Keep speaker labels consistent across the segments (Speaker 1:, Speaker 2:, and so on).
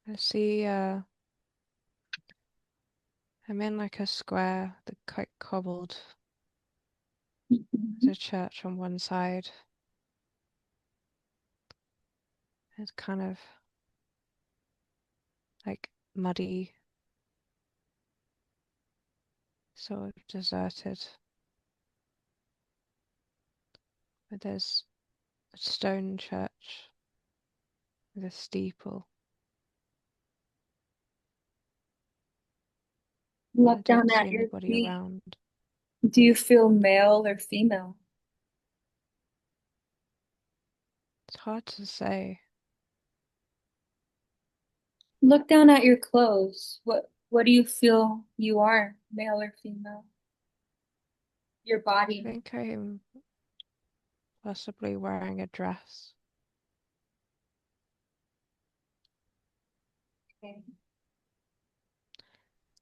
Speaker 1: I see, I'm in like a square, the quite cobbled.
Speaker 2: Mhm.
Speaker 1: There's a church on one side. It's kind of like muddy, sort of deserted. But there's a stone church with a steeple. I
Speaker 2: Look down
Speaker 1: don't see
Speaker 2: at your
Speaker 1: anybody
Speaker 2: feet.
Speaker 1: around.
Speaker 2: Do you feel male or female?
Speaker 1: It's hard to say.
Speaker 2: Look down at your clothes. What do you feel you are, male or female? Your
Speaker 1: I
Speaker 2: body.
Speaker 1: think I'm possibly wearing a dress.
Speaker 2: Okay.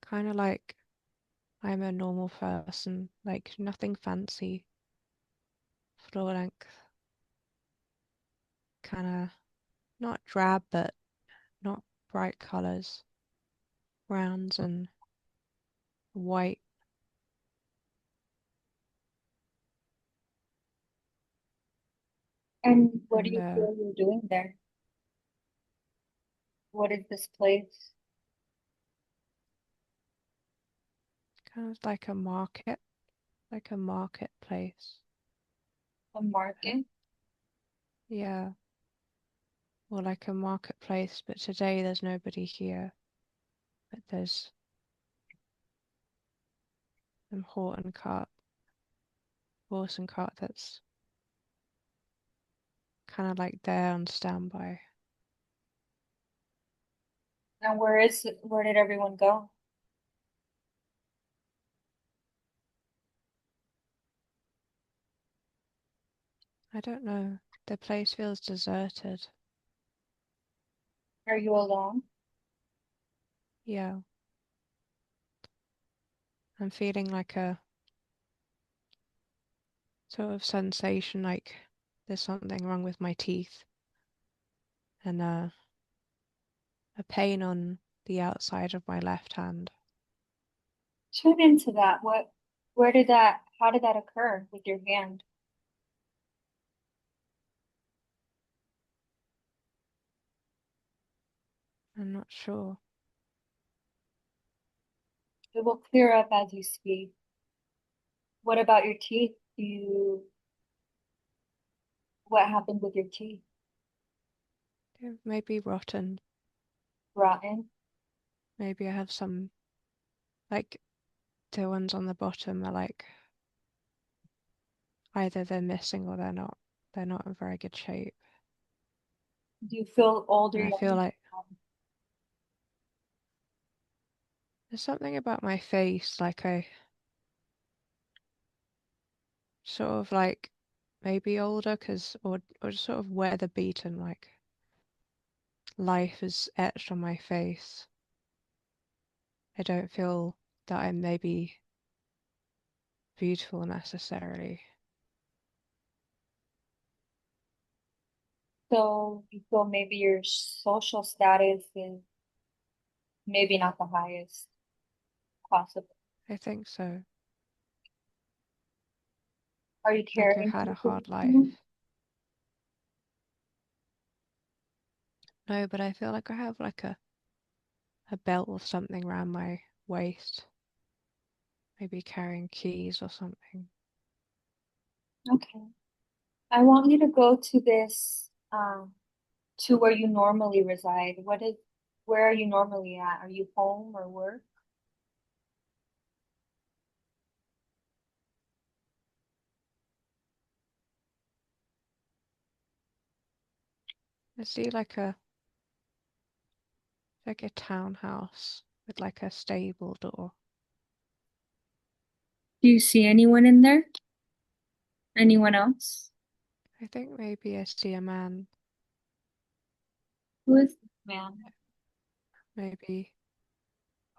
Speaker 1: Kind of like I'm a normal person, like nothing fancy, floor length, kind of not drab, but not bright colors, browns and white.
Speaker 2: And what do
Speaker 1: And
Speaker 2: you feel you're doing there? What is this place?
Speaker 1: kind of like a marketplace.
Speaker 2: A
Speaker 1: Uh,
Speaker 2: market?
Speaker 1: Yeah, or like a marketplace, but today there's nobody here. But there's some horse and cart that's kind of like there on standby.
Speaker 2: And where is it? Where did everyone go?
Speaker 1: I don't know. The place feels deserted.
Speaker 2: Are you alone?
Speaker 1: Yeah, I'm feeling like a sort of sensation like there's something wrong with my teeth and a pain on the outside of my left hand.
Speaker 2: Tune into that. How did that occur with your hand?
Speaker 1: I'm not sure.
Speaker 2: It will clear up as you speak. What about your teeth? What happened with your teeth?
Speaker 1: Yeah, maybe rotten.
Speaker 2: Rotten?
Speaker 1: Maybe I have some, like, the ones on the bottom are like either they're missing or they're not. They're not in very good shape.
Speaker 2: Do you feel old or
Speaker 1: And I feel
Speaker 2: young?
Speaker 1: like there's something about my face, like I sort of like maybe older, or just sort of weather beaten, like life is etched on my face. I don't feel that I'm maybe beautiful necessarily.
Speaker 2: So you feel maybe your social status is maybe not the highest possible.
Speaker 1: I think so.
Speaker 2: Are you
Speaker 1: Like I've
Speaker 2: carrying
Speaker 1: had a
Speaker 2: anything?
Speaker 1: hard life. No, but I feel like I have like a belt or something around my waist, maybe carrying keys or something.
Speaker 2: Okay. I want you to go to to where you normally reside. Where are you normally at? Are you home or work?
Speaker 1: I see like a townhouse with like a stable door.
Speaker 2: Do you see anyone in there? Anyone else?
Speaker 1: I think maybe I see a man,
Speaker 2: Who is this man?
Speaker 1: maybe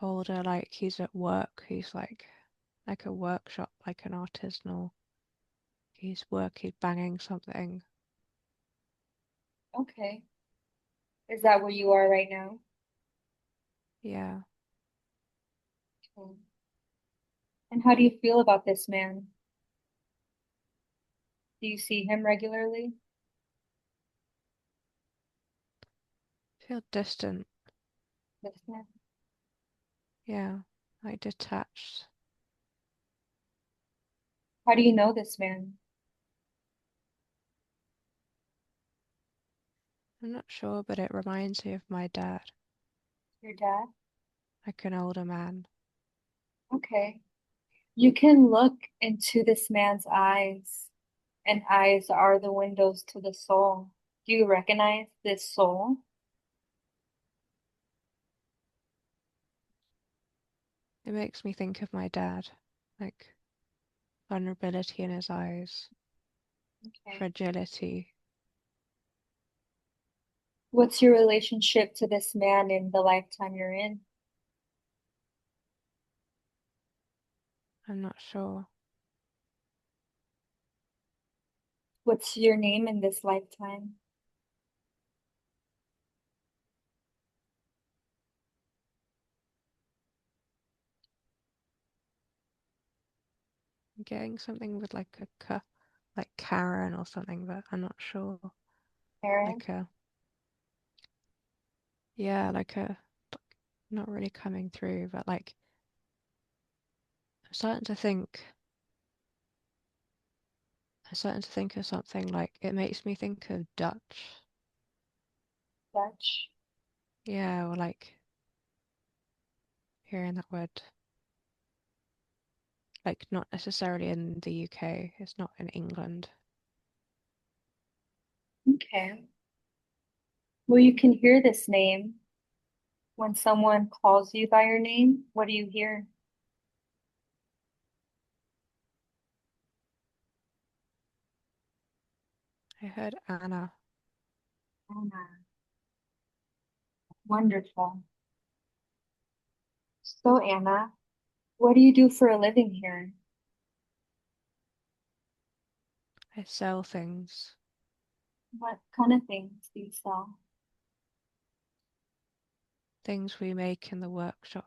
Speaker 1: older, like he's at work. He's like a workshop, like an artisanal. He's banging something.
Speaker 2: Okay. Is that where you are right now?
Speaker 1: Yeah.
Speaker 2: Okay. And how do you feel about this man? Do you see him regularly?
Speaker 1: Feel distant.
Speaker 2: This man?
Speaker 1: Yeah. Like detached.
Speaker 2: How do you know this man?
Speaker 1: I'm not sure, but it reminds me of my dad,
Speaker 2: Your dad?
Speaker 1: like an older man.
Speaker 2: Okay. You can look into this man's eyes, and eyes are the windows to the soul. Do you recognize this soul?
Speaker 1: It makes me think of my dad, like vulnerability in his eyes,
Speaker 2: Okay.
Speaker 1: fragility.
Speaker 2: What's your relationship to this man in the lifetime you're in?
Speaker 1: I'm not sure.
Speaker 2: What's your name in this lifetime?
Speaker 1: I'm getting something with like like Karen or something, but I'm not sure.
Speaker 2: Aaron?
Speaker 1: Like a, yeah, like a, not really coming through, but like I'm starting to think, I'm starting to think of something like it makes me think of Dutch.
Speaker 2: Dutch?
Speaker 1: Yeah, or like hearing that word, like not necessarily in the UK, it's not in England.
Speaker 2: Okay. Well, you can hear this name when someone calls you by your name. What do you hear?
Speaker 1: I heard Anna.
Speaker 2: Anna. Wonderful. So, Anna, what do you do for a living here?
Speaker 1: I sell things,
Speaker 2: What kind of things do you sell?
Speaker 1: things we make in the workshop,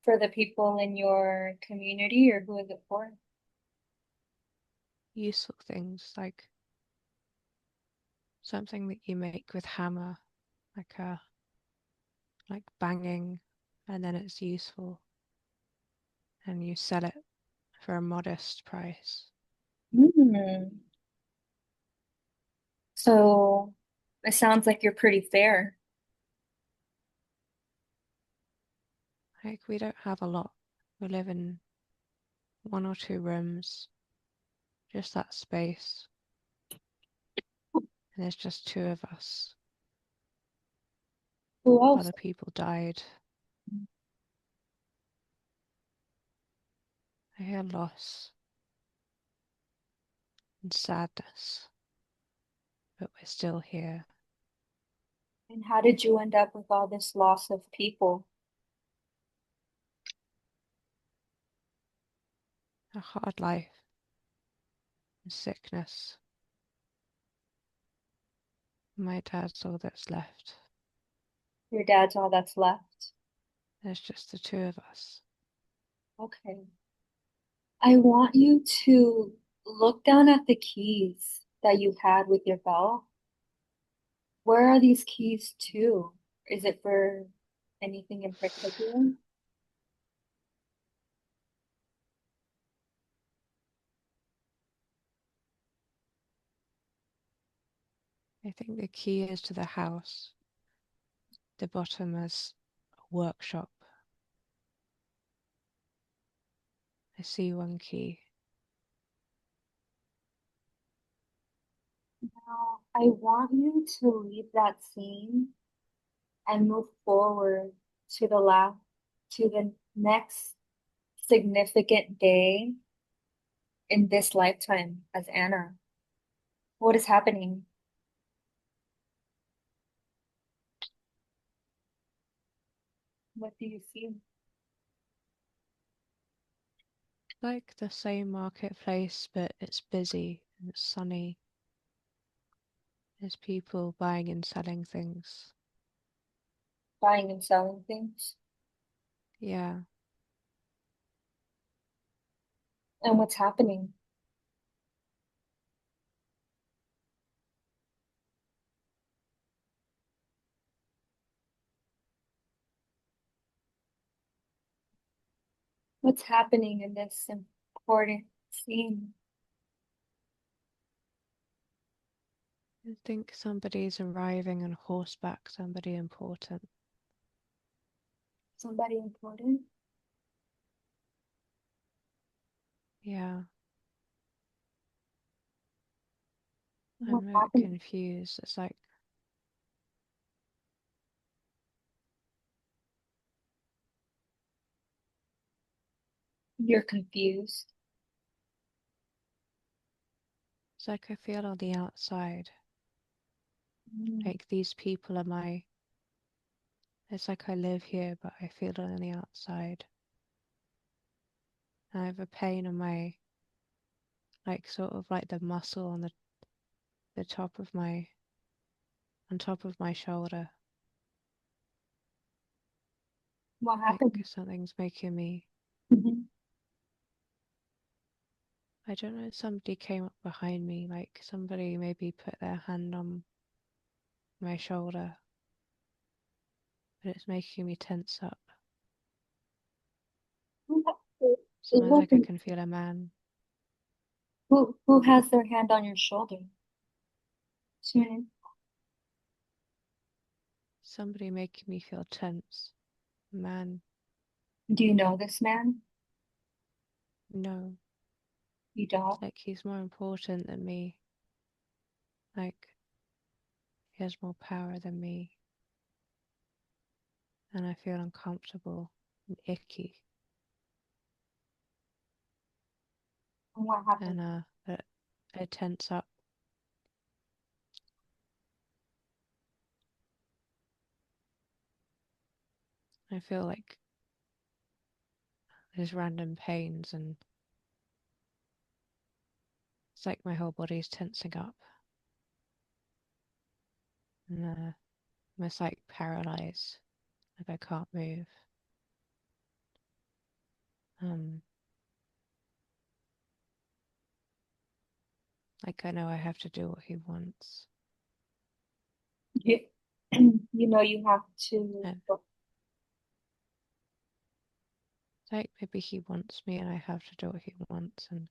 Speaker 2: For the people in your community, or who is it for?
Speaker 1: useful things like something that you make with hammer, like a like banging, and then it's useful, and you sell it for a modest price.
Speaker 2: Hmm. So it sounds like you're pretty fair.
Speaker 1: Like we don't have a lot. We live in 1 or 2 rooms, just that space, and there's just 2 of us.
Speaker 2: Who else?
Speaker 1: Other people died. I hear loss and sadness, but we're still here.
Speaker 2: And how did you end up with all this loss of people?
Speaker 1: A hard life and sickness. My dad's all that's left.
Speaker 2: Your dad's all that's left.
Speaker 1: There's just the 2 of us.
Speaker 2: Okay. I want you to look down at the keys that you had with your belt. Where are these keys to? Is it for anything in particular?
Speaker 1: I think the key is to the house. The bottom is a workshop. I see 1 key.
Speaker 2: Now, I want you to leave that scene and move forward to the left, to the next significant day in this lifetime as Anna. What is happening? What do you see?
Speaker 1: Like the same marketplace, but it's busy and it's sunny. There's people buying and selling things.
Speaker 2: Buying and selling things.
Speaker 1: Yeah,
Speaker 2: And what's happening? What's happening in this important scene?
Speaker 1: I think somebody's arriving on horseback, somebody important.
Speaker 2: Somebody important?
Speaker 1: Yeah,
Speaker 2: What's
Speaker 1: I'm a bit
Speaker 2: happening?
Speaker 1: confused.
Speaker 2: You're confused.
Speaker 1: It's like I feel on the outside.
Speaker 2: Mm.
Speaker 1: Like these people are my. It's like I live here, but I feel it on the outside. I have a pain on my, like sort of like the muscle on the top of my, on top of my shoulder.
Speaker 2: What
Speaker 1: Like
Speaker 2: happened?
Speaker 1: something's making me.
Speaker 2: Mhm.
Speaker 1: I don't know. Somebody came up behind me. Like somebody maybe put their hand on my shoulder, but it's making me tense up.
Speaker 2: Who,
Speaker 1: It's
Speaker 2: it
Speaker 1: almost like I
Speaker 2: wasn't,
Speaker 1: can feel a man.
Speaker 2: who has their hand on your shoulder? Shannon,
Speaker 1: Somebody making me feel tense. Man,
Speaker 2: do you know this man?
Speaker 1: no.
Speaker 2: You don't?
Speaker 1: It's like he's more important than me. Like he has more power than me. And I feel uncomfortable and icky.
Speaker 2: And what happened?
Speaker 1: And but I tense up. I feel like there's random pains and it's like my whole body's tensing up. And almost like paralyzed. Like I can't move. Um, like I know I have to do what he wants.
Speaker 2: You, you know you have to,
Speaker 1: And like maybe he wants me and I have to do what he wants and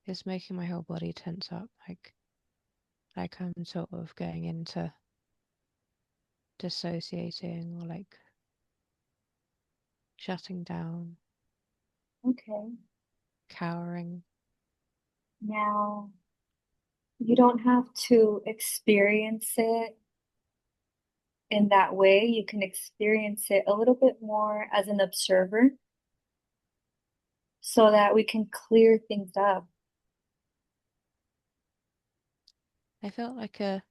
Speaker 1: it's making my whole body tense up. Like I'm sort of going into dissociating or like shutting down,
Speaker 2: okay.
Speaker 1: cowering.
Speaker 2: Now, you don't have to experience it in that way. You can experience it a little bit more as an observer so that we can clear things up.
Speaker 1: I felt like a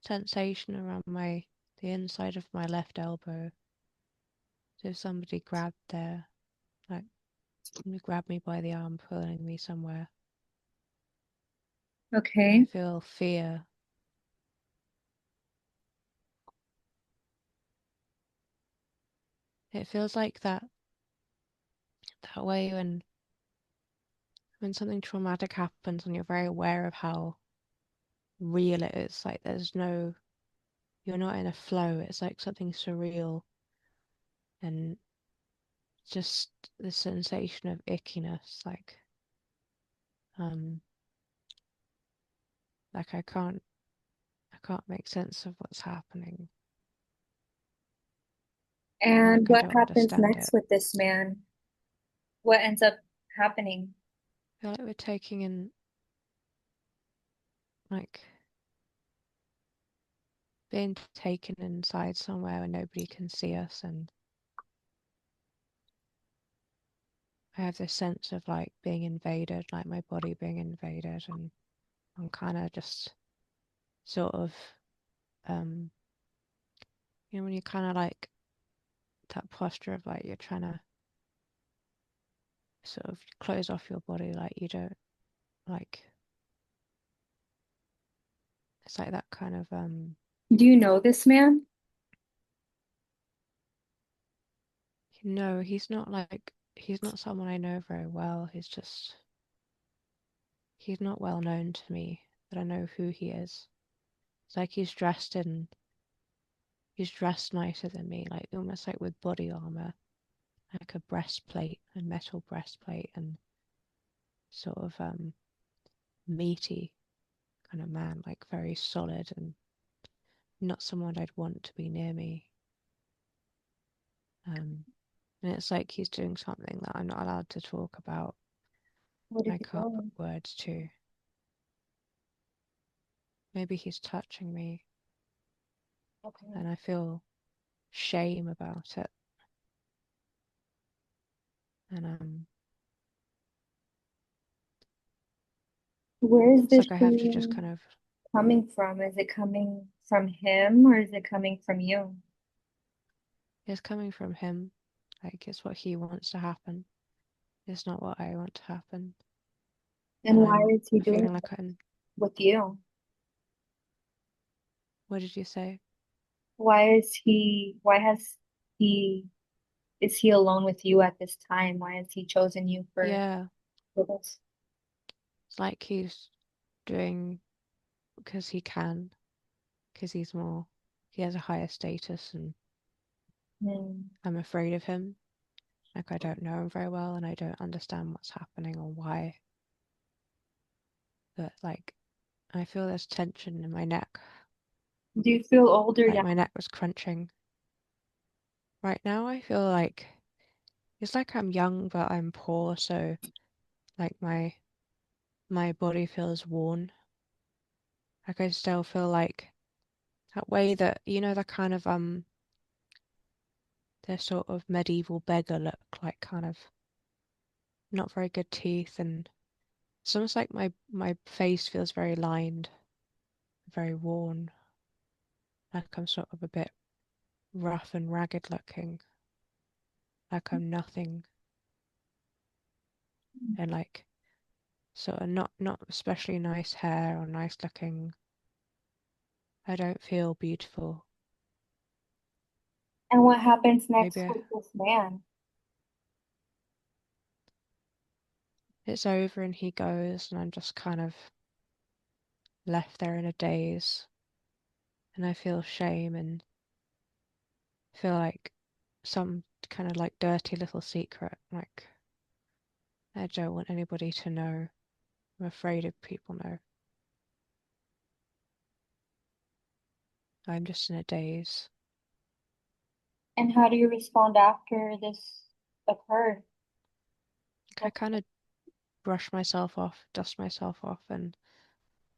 Speaker 1: sensation around the inside of my left elbow. So somebody grabbed there, like grabbed me by the arm, pulling me somewhere. And I
Speaker 2: Okay.
Speaker 1: feel fear. It feels like that way when something traumatic happens and you're very aware of how real it is. Like you're not in a flow. It's like something surreal and just the sensation of ickiness. Um, like I can't make sense of what's happening.
Speaker 2: And
Speaker 1: Like I
Speaker 2: what
Speaker 1: don't
Speaker 2: happens
Speaker 1: understand
Speaker 2: next
Speaker 1: it.
Speaker 2: with this man? What ends up happening?
Speaker 1: I feel like we're taking in like being taken inside somewhere where nobody can see us and I have this sense of like being invaded, like my body being invaded and I'm kinda just sort of um when you kinda like that posture of like you're trying to sort of close off your body like you don't like It's like that kind of
Speaker 2: Do you know this man?
Speaker 1: no, he's not someone I know very well. He's not well known to me, but I know who he is. It's like he's dressed nicer than me, like almost like with body armor, like a breastplate, a metal breastplate, and sort of meaty kind of man, like very solid and not someone I'd want to be near me. Um, and it's like he's doing something that I'm not allowed to talk about.
Speaker 2: What is
Speaker 1: I
Speaker 2: he
Speaker 1: can't put
Speaker 2: doing?
Speaker 1: words to. Maybe he's touching me,
Speaker 2: Okay.
Speaker 1: and I feel shame about it. And
Speaker 2: Where is
Speaker 1: it's
Speaker 2: this
Speaker 1: like I have to just
Speaker 2: shame
Speaker 1: kind of.
Speaker 2: coming from? Is it coming from him or is it coming from you?
Speaker 1: It's coming from him. Like it's what he wants to happen. It's not what I want to happen.
Speaker 2: And
Speaker 1: And
Speaker 2: why
Speaker 1: I'm
Speaker 2: is he doing
Speaker 1: feeling like
Speaker 2: it
Speaker 1: I'm.
Speaker 2: with you?
Speaker 1: What did you say?
Speaker 2: Why has he, is he alone with you at this time? Why has he chosen you
Speaker 1: Yeah,
Speaker 2: for this?
Speaker 1: it's like he's doing because he can, because he's more. He has a higher status, and
Speaker 2: Hmm.
Speaker 1: I'm afraid of him. Like I don't know him very well, and I don't understand what's happening or why. But like I feel there's tension in my neck.
Speaker 2: Do you feel older
Speaker 1: Like
Speaker 2: now?
Speaker 1: my neck was crunching. Right now I feel like it's like I'm young but I'm poor, so like my body feels worn. Like I still feel like that way that the kind of the sort of medieval beggar look, like kind of not very good teeth, and it's almost like my face feels very lined, very worn, like I'm sort of a bit rough and ragged looking, like I'm nothing, and like sort of not especially nice hair or nice looking. I don't feel beautiful.
Speaker 2: And what happens
Speaker 1: Maybe
Speaker 2: next with this man?
Speaker 1: it's over and he goes, and I'm just kind of left there in a daze, and I feel shame and feel like some kind of like dirty little secret. Like I don't want anybody to know. I'm afraid if people know. I'm just in a daze.
Speaker 2: And how do you respond after this occurred?
Speaker 1: I
Speaker 2: What,
Speaker 1: kind of brush myself off, dust myself off, and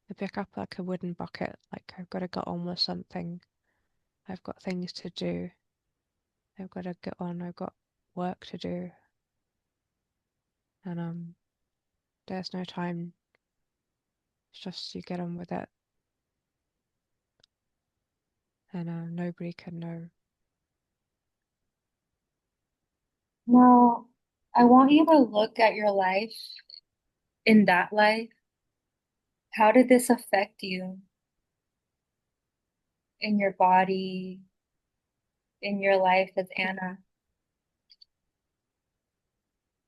Speaker 1: I pick up like a wooden bucket. Like I've got to get on with something. I've got things to do. I've got to get on. I've got work to do, and there's no time. It's just you get on with it, and nobody can know.
Speaker 2: now, I want you to look at your life in that life. How did this affect you in your body, in your life as Anna?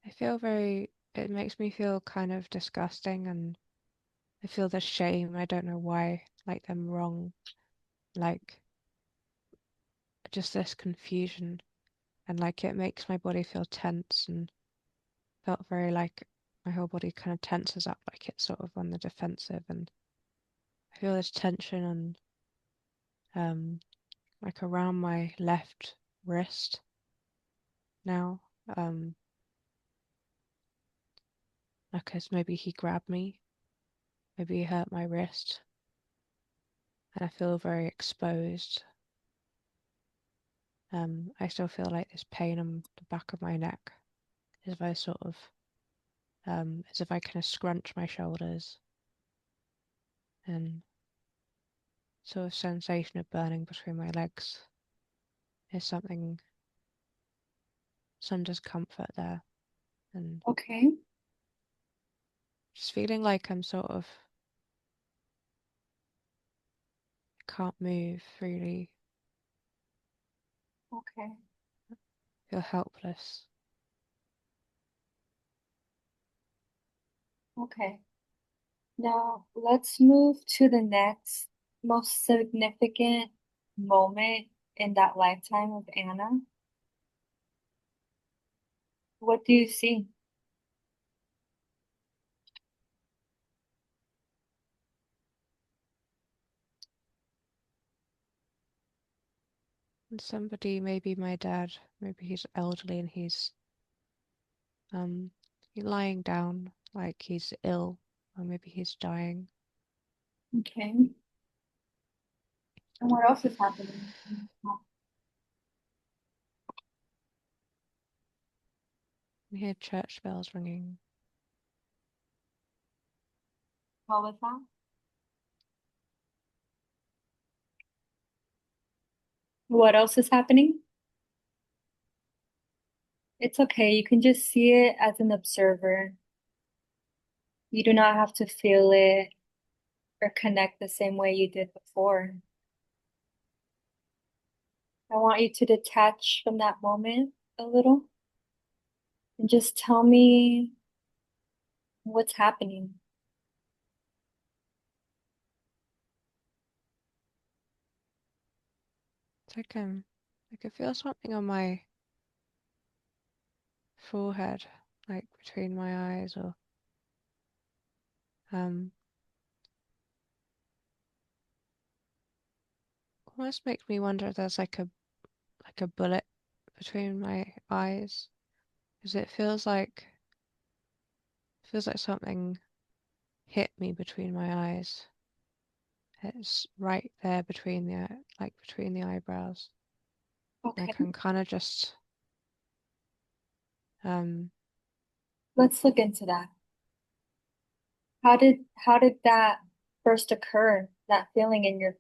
Speaker 1: I feel very. It makes me feel kind of disgusting, and I feel the shame. I don't know why. Like I'm wrong. Like just this confusion, and like it makes my body feel tense and felt very like my whole body kind of tenses up, like it's sort of on the defensive, and I feel this tension on like around my left wrist now. Um, like as maybe he grabbed me, maybe he hurt my wrist, and I feel very exposed. I still feel like this pain on the back of my neck, as if I sort of as if I kind of scrunch my shoulders, and sort of sensation of burning between my legs is something, some discomfort there, and
Speaker 2: Okay.
Speaker 1: just feeling like I'm sort of can't move freely.
Speaker 2: Okay.
Speaker 1: Feel helpless.
Speaker 2: Okay. Now let's move to the next most significant moment in that lifetime of Anna. What do you see?
Speaker 1: And somebody, maybe my dad, maybe he's elderly and um he's lying down like he's ill, or maybe he's dying.
Speaker 2: Okay. And what else is happening?
Speaker 1: I hear church bells ringing.
Speaker 2: What was that? What else is happening? It's okay. You can just see it as an observer. You do not have to feel it or connect the same way you did before. I want you to detach from that moment a little and just tell me what's happening.
Speaker 1: It's I could feel something on my forehead, like between my eyes, or um almost makes me wonder if there's like a bullet between my eyes, because feels like something hit me between my eyes. It's right there between between the eyebrows. I
Speaker 2: Okay,
Speaker 1: can kind of just um
Speaker 2: let's look into that. How did that first occur, that feeling in your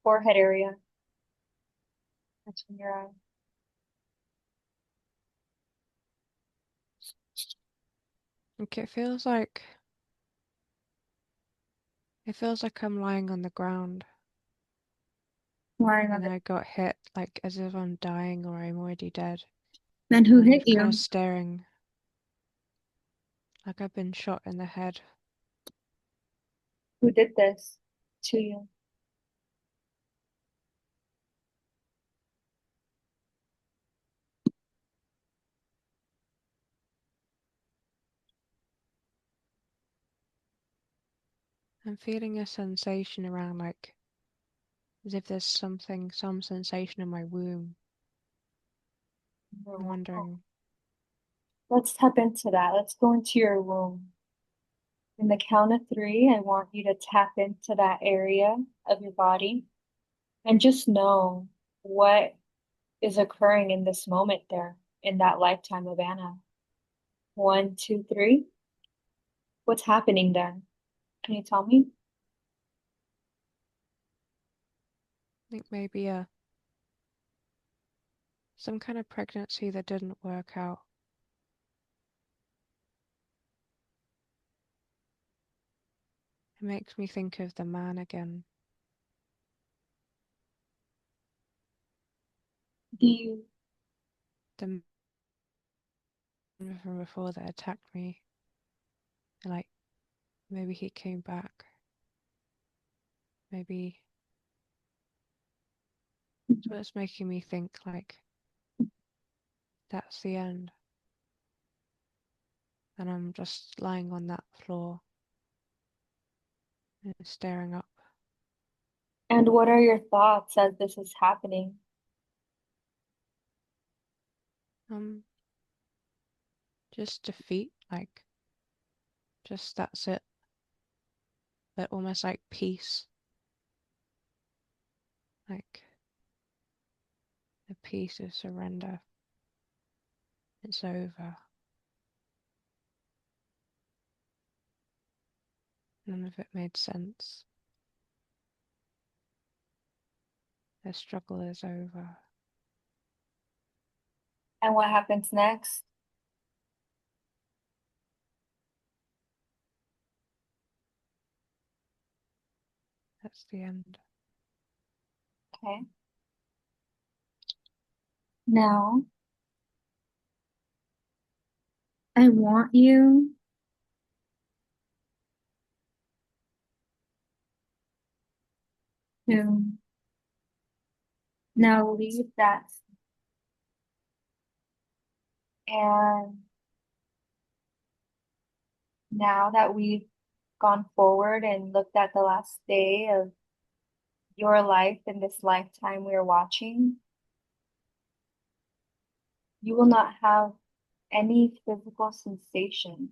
Speaker 2: forehead area between your eyes?
Speaker 1: like it feels like I'm lying on the ground
Speaker 2: Lying on
Speaker 1: and
Speaker 2: the
Speaker 1: I got hit like as if I'm dying or I'm already dead.
Speaker 2: then who
Speaker 1: And I'm
Speaker 2: hit
Speaker 1: kind of
Speaker 2: you?
Speaker 1: staring like I've been shot in the head.
Speaker 2: Who did this to you?
Speaker 1: I'm feeling a sensation around as if there's some sensation in my womb. I'm
Speaker 2: Oh,
Speaker 1: wondering,
Speaker 2: let's tap into that. Let's go into your womb. In the count of three, I want you to tap into that area of your body and just know what is occurring in this moment there in that lifetime of Anna. One, two, three. What's happening there? Can you tell me?
Speaker 1: I think maybe some kind of pregnancy that didn't work out. It makes me think of the man again.
Speaker 2: Do you,
Speaker 1: The man from before that attacked me. And maybe he came back. Maybe so it's making me think that's the end. And I'm just lying on that floor and staring up.
Speaker 2: and what are your thoughts as this is happening?
Speaker 1: Um, just defeat, just that's it. But almost like peace, like a peace of surrender. It's over. None of it made sense. The struggle is over.
Speaker 2: And what happens next?
Speaker 1: That's the end.
Speaker 2: Okay. Now, I want you to now leave that and now that we've gone forward and looked at the last day of your life in this lifetime we're watching, you will not have any physical sensation.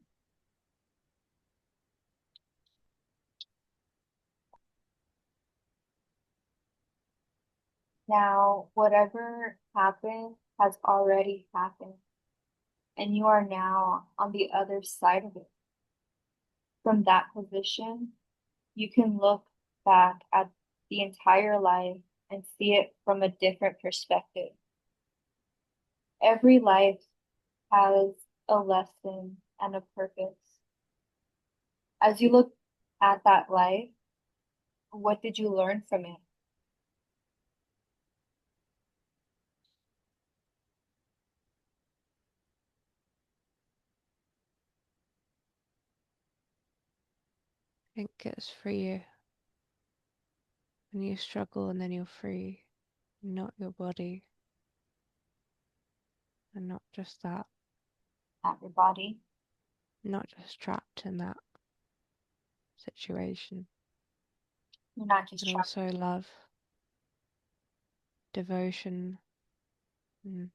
Speaker 2: Now, whatever happened has already happened, and you are now on the other side of it. From that position, you can look back at the entire life and see it from a different perspective. Every life has a lesson and a purpose. As you look at that life, what did you learn from it?
Speaker 1: I think it's free when you struggle and then you're free, not your body, and not just that,
Speaker 2: At your body?
Speaker 1: not just trapped in that situation,
Speaker 2: You're not just
Speaker 1: but
Speaker 2: trapped.
Speaker 1: also love, devotion, and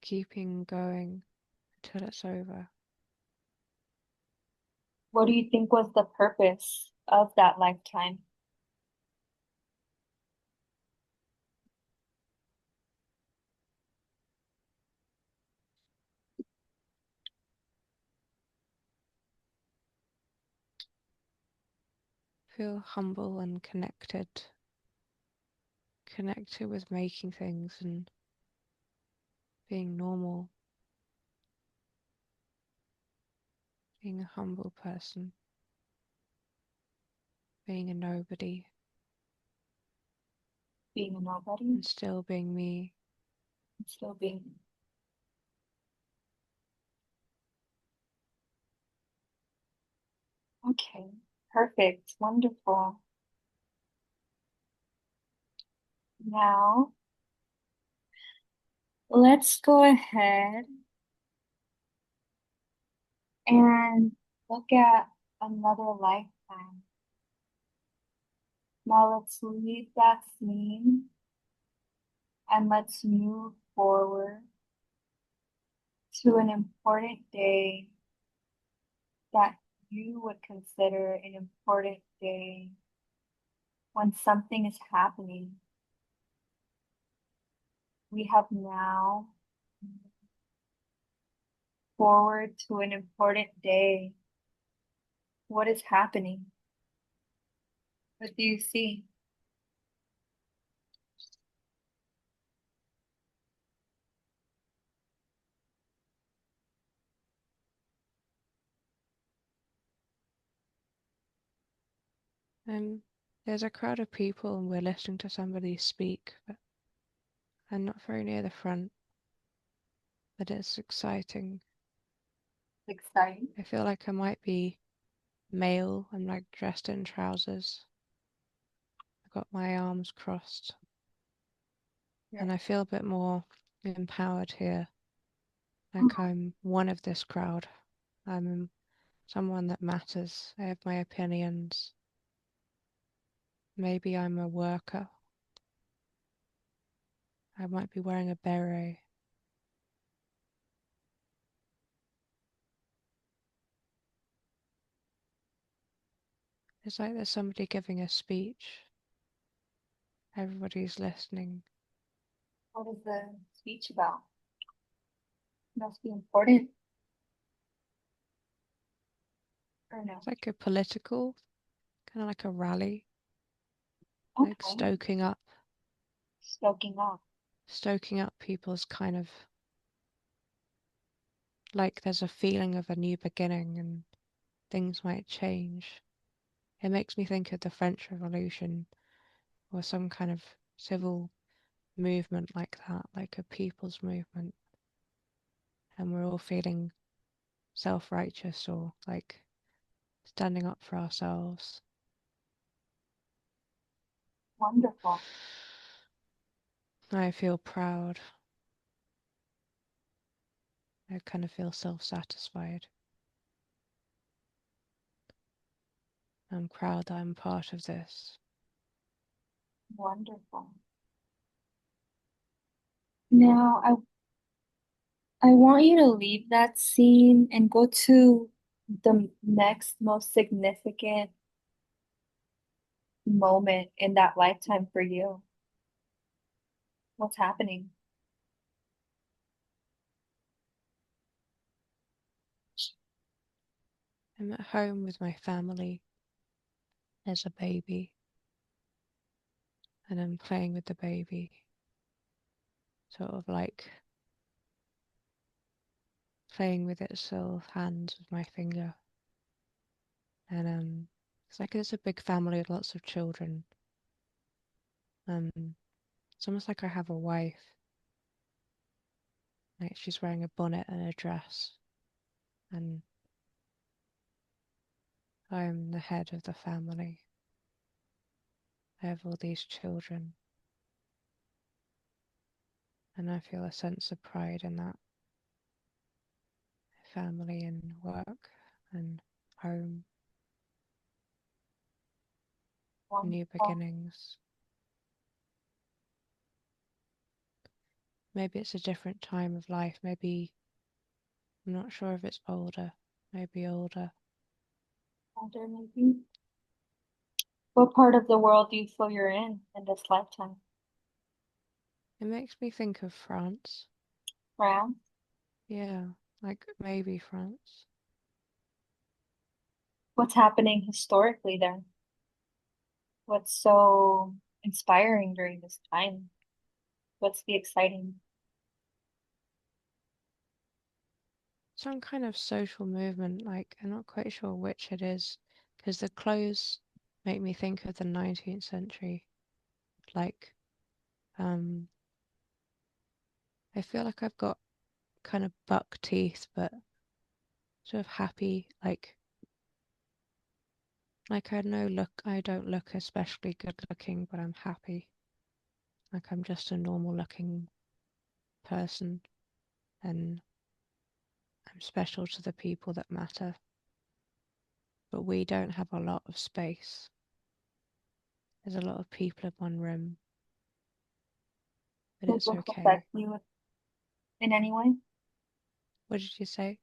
Speaker 1: keeping going until it's over.
Speaker 2: What do you think was the purpose of that lifetime?
Speaker 1: Feel humble and connected with making things and being normal, being a humble person, being a nobody,
Speaker 2: Being a nobody
Speaker 1: and still being me.
Speaker 2: and still being. Okay, perfect, wonderful. Now, let's go ahead and look at another lifetime. Now, let's leave that scene and let's move forward to an important day that you would consider an important day when something is happening. We have now forward to an important day. What is happening? What do you see?
Speaker 1: And there's a crowd of people and we're listening to somebody speak, but I'm not very near the front, but it's exciting.
Speaker 2: Exciting.
Speaker 1: I feel like I might be male. I'm like dressed in trousers. I've got my arms crossed,
Speaker 2: Yeah.
Speaker 1: and I feel a bit more empowered here. Like
Speaker 2: Oh,
Speaker 1: I'm one of this crowd. I'm someone that matters. I have my opinions. Maybe I'm a worker. I might be wearing a beret. It's like there's somebody giving a speech. Everybody's listening.
Speaker 2: what is the speech about? Must be important or no?
Speaker 1: It's like a political, kind of like a rally, like
Speaker 2: Okay.
Speaker 1: stoking up people's kind of like there's a feeling of a new beginning and things might change It makes me think of the French Revolution or some kind of civil movement like that, like a people's movement, and we're all feeling self-righteous or like standing up for ourselves.
Speaker 2: Wonderful.
Speaker 1: I feel proud. I kind of feel self-satisfied. I'm proud that I'm part of this.
Speaker 2: Wonderful. Now, I want you to leave that scene and go to the next most significant moment in that lifetime for you. What's happening?
Speaker 1: I'm at home with my family as a baby, and I'm playing with the baby, sort of like playing with its little hands with my finger. And it's like it's a big family with lots of children. It's almost like I have a wife. Like she's wearing a bonnet and a dress, and I'm the head of the family. I have all these children, and I feel a sense of pride in that family and work and home, new
Speaker 2: Wonderful.
Speaker 1: beginnings. Maybe it's a different time of life. Maybe I'm not sure if it's older. Maybe older.
Speaker 2: Older, maybe. What part of the world do you feel you're in this lifetime?
Speaker 1: It makes me think of France.
Speaker 2: France?
Speaker 1: Yeah, like maybe France.
Speaker 2: What's happening historically there? What's so inspiring during this time? What's the exciting?
Speaker 1: Some kind of social movement, like I'm not quite sure which it is, because the clothes make me think of the 19th century. Like, um, I feel like I've got kind of buck teeth, but sort of happy. Like I don't look especially good looking, but I'm happy. Like I'm just a normal looking person, and I'm special to the people that matter. But we don't have a lot of space. There's a lot of people in one room, but
Speaker 2: Does
Speaker 1: it's
Speaker 2: this
Speaker 1: okay.
Speaker 2: affect you in any way?
Speaker 1: What did you say?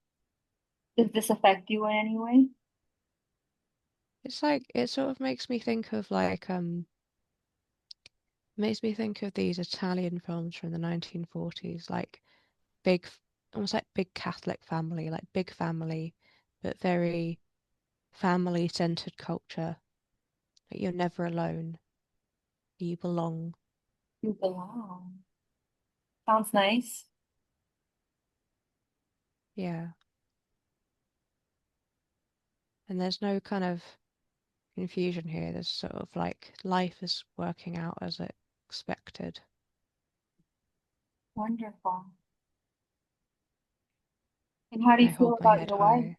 Speaker 2: Does this affect you in any way?
Speaker 1: It's like it sort of makes me think of these Italian films from the 1940s, like big, almost like big Catholic family, like big family, but very family-centered culture. Like you're never alone. You belong.
Speaker 2: You belong. Sounds nice.
Speaker 1: Yeah. And there's no kind of confusion here. There's sort of like life is working out as expected.
Speaker 2: Wonderful. And how do
Speaker 1: I
Speaker 2: you feel
Speaker 1: hold my
Speaker 2: about
Speaker 1: head
Speaker 2: your wife?
Speaker 1: high.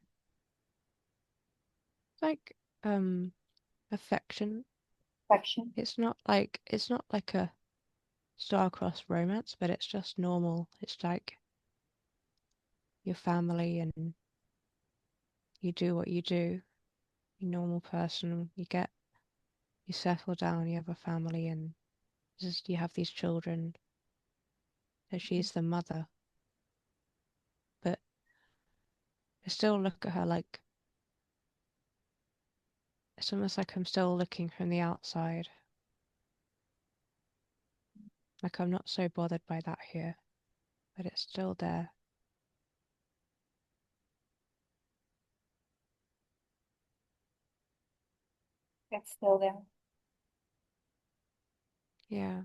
Speaker 1: Like affection.
Speaker 2: Affection?
Speaker 1: It's not like a star-crossed romance, but it's just normal. It's like your family and you do what you do. You're a normal person. You settle down, you have a family, and just you have these children. So she's the mother, but I still look at her like it's almost like I'm still looking from the outside. Like I'm not so bothered by that here, but it's still there.
Speaker 2: It's still there.
Speaker 1: Yeah,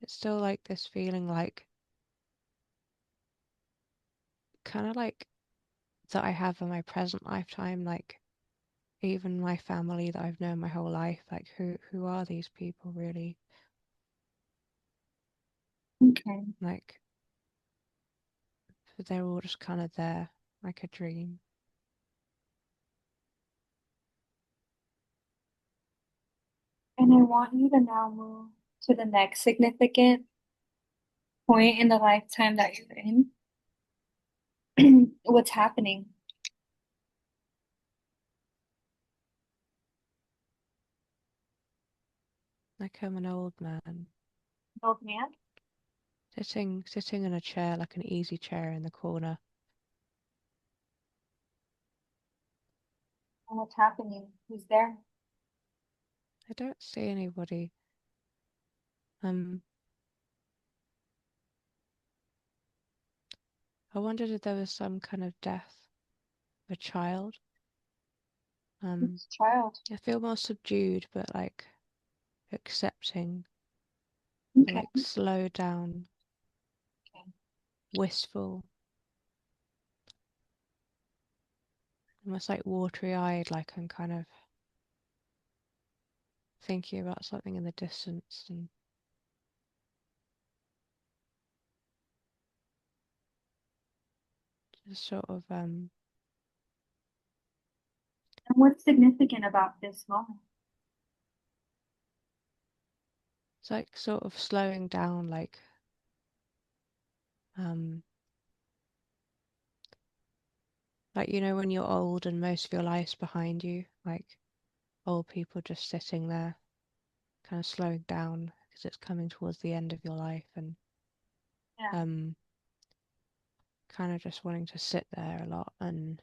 Speaker 1: it's still like this feeling like kind of like that I have in my present lifetime. Like even my family that I've known my whole life, like who are these people really?
Speaker 2: Okay.
Speaker 1: Like they're all just kind of there, like a dream.
Speaker 2: And I want you to now move to the next significant point in the lifetime that you're in. What's happening?
Speaker 1: Like I'm an old man
Speaker 2: Old man?
Speaker 1: sitting in a chair, like an easy chair in the corner.
Speaker 2: And what's happening? Who's there?
Speaker 1: I don't see anybody. Um, I wondered if there was some kind of death of a child. Um,
Speaker 2: It's a child.
Speaker 1: I feel more subdued, but like accepting, but
Speaker 2: Okay.
Speaker 1: like slowed down,
Speaker 2: Okay.
Speaker 1: wistful, almost like watery eyed, like I'm kind of thinking about something in the distance and just sort of
Speaker 2: And what's significant about this moment?
Speaker 1: it's like sort of slowing down, um like you know when you're old and most of your life's behind you, like old people just sitting there, kind of slowing down because it's coming towards the end of your life and
Speaker 2: Yeah.
Speaker 1: um kind of just wanting to sit there a lot and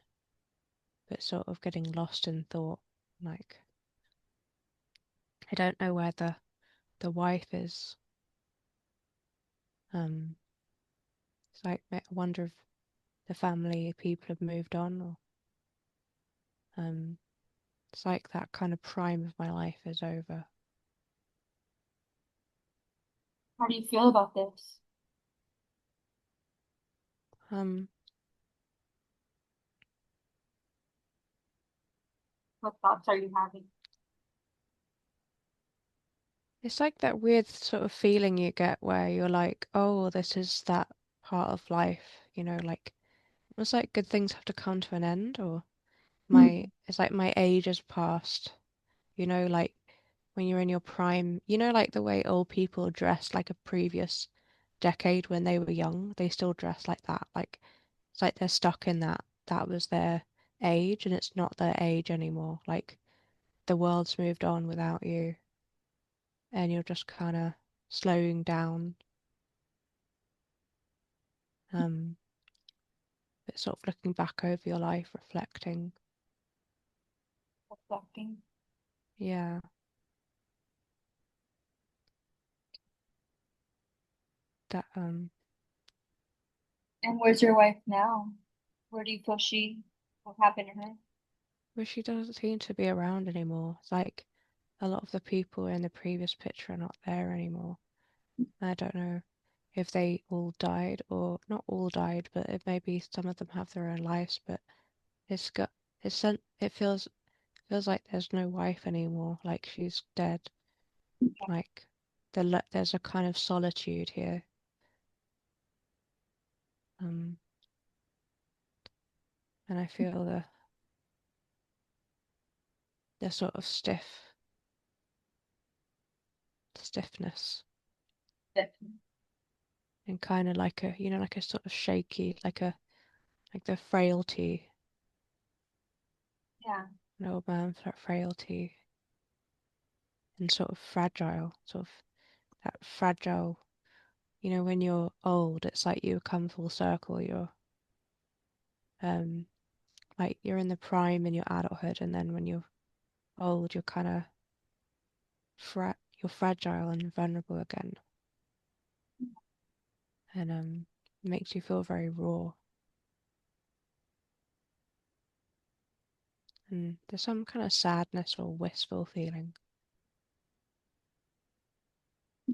Speaker 1: but sort of getting lost in thought. Like I don't know where the wife is. Um, it's like I wonder if the family people have moved on or um, it's like that kind of prime of my life is over.
Speaker 2: How do you feel about this?
Speaker 1: Um,
Speaker 2: What thoughts are you having?
Speaker 1: it's like that weird sort of feeling you get where you're like, oh, this is that part of life, you know, like it's like good things have to come to an end or my
Speaker 2: Mhm.
Speaker 1: it's like my age has passed. You know, like when you're in your prime, you know, like the way old people dress like a previous decade when they were young, they still dress like that. Like it's like they're stuck in that. That was their age and it's not their age anymore. Like the world's moved on without you and you're just kind of slowing down, um, but sort of looking back over your life, reflecting.
Speaker 2: Reflecting.
Speaker 1: Yeah, that
Speaker 2: And where's your wife now? Where do you feel what happened to her?
Speaker 1: well, she doesn't seem to be around anymore. It's like a lot of the people in the previous picture are not there anymore. I don't know if they all died or not all died, but it maybe some of them have their own lives. But it's got it feels like there's no wife anymore. Like she's dead. Like there's a kind of solitude here. Um, and I feel the sort of stiffness
Speaker 2: Definitely.
Speaker 1: and kind of like a like a sort of shaky like the frailty,
Speaker 2: Yeah.
Speaker 1: an old man frailty and sort of that fragile. You know, when you're old, it's like you come full circle. You're um like you're in the prime in your adulthood, and then when you're old, you're kind of you're fragile and vulnerable again, and it makes you feel very raw. And there's some kind of sadness or wistful feeling.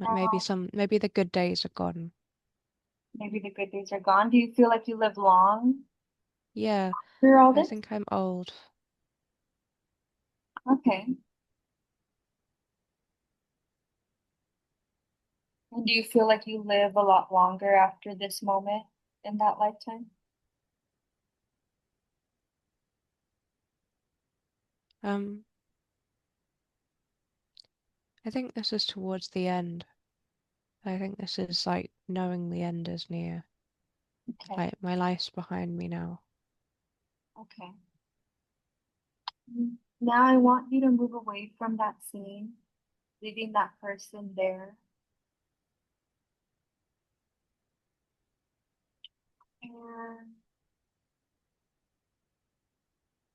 Speaker 1: Like
Speaker 2: Now,
Speaker 1: maybe the good days are gone.
Speaker 2: maybe the good days are gone. Do you feel like you live long
Speaker 1: Yeah,
Speaker 2: through all
Speaker 1: I
Speaker 2: this?
Speaker 1: think I'm old.
Speaker 2: Okay. And do you feel like you live a lot longer after this moment in that lifetime?
Speaker 1: Um, I think this is towards the end. I think this is like knowing the end is near.
Speaker 2: Okay.
Speaker 1: Like my life's behind me now.
Speaker 2: Okay. Now I want you to move away from that scene, leaving that person there. And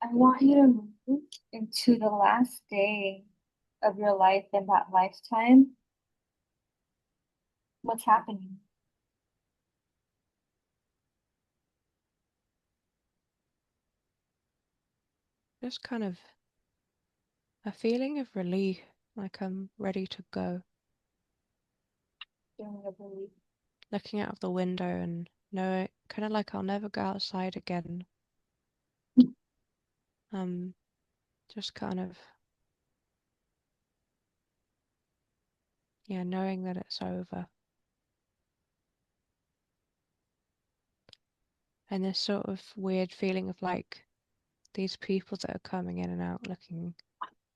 Speaker 2: I want you to move into the last day of your life in that lifetime. What's happening?
Speaker 1: Just kind of a feeling of relief, like I'm ready to go.
Speaker 2: Feeling of relief.
Speaker 1: Looking out of the window and knowing, kind of like I'll never go outside again. Um, just kind of, yeah, knowing that it's over. And this sort of weird feeling of like these people that are coming in and out looking,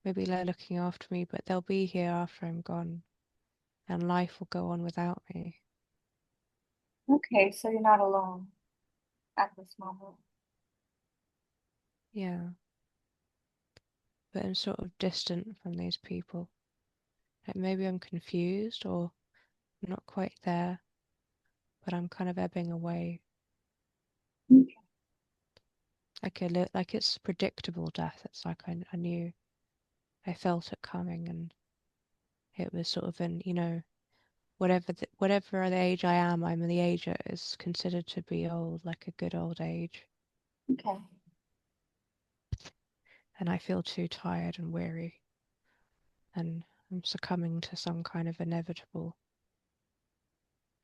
Speaker 1: maybe they're looking after me, but they'll be here after I'm gone and life will go on without me.
Speaker 2: Okay, so you're not alone at this moment.
Speaker 1: Yeah, but I'm sort of distant from these people. Like maybe I'm confused or not quite there, but I'm kind of ebbing away.
Speaker 2: Okay.
Speaker 1: Like it's predictable death. It's like I knew, I felt it coming, and it was sort of whatever the age I am, I'm the age that is considered to be old, like a good old age,
Speaker 2: Okay.
Speaker 1: and I feel too tired and weary, and I'm succumbing to some kind of inevitable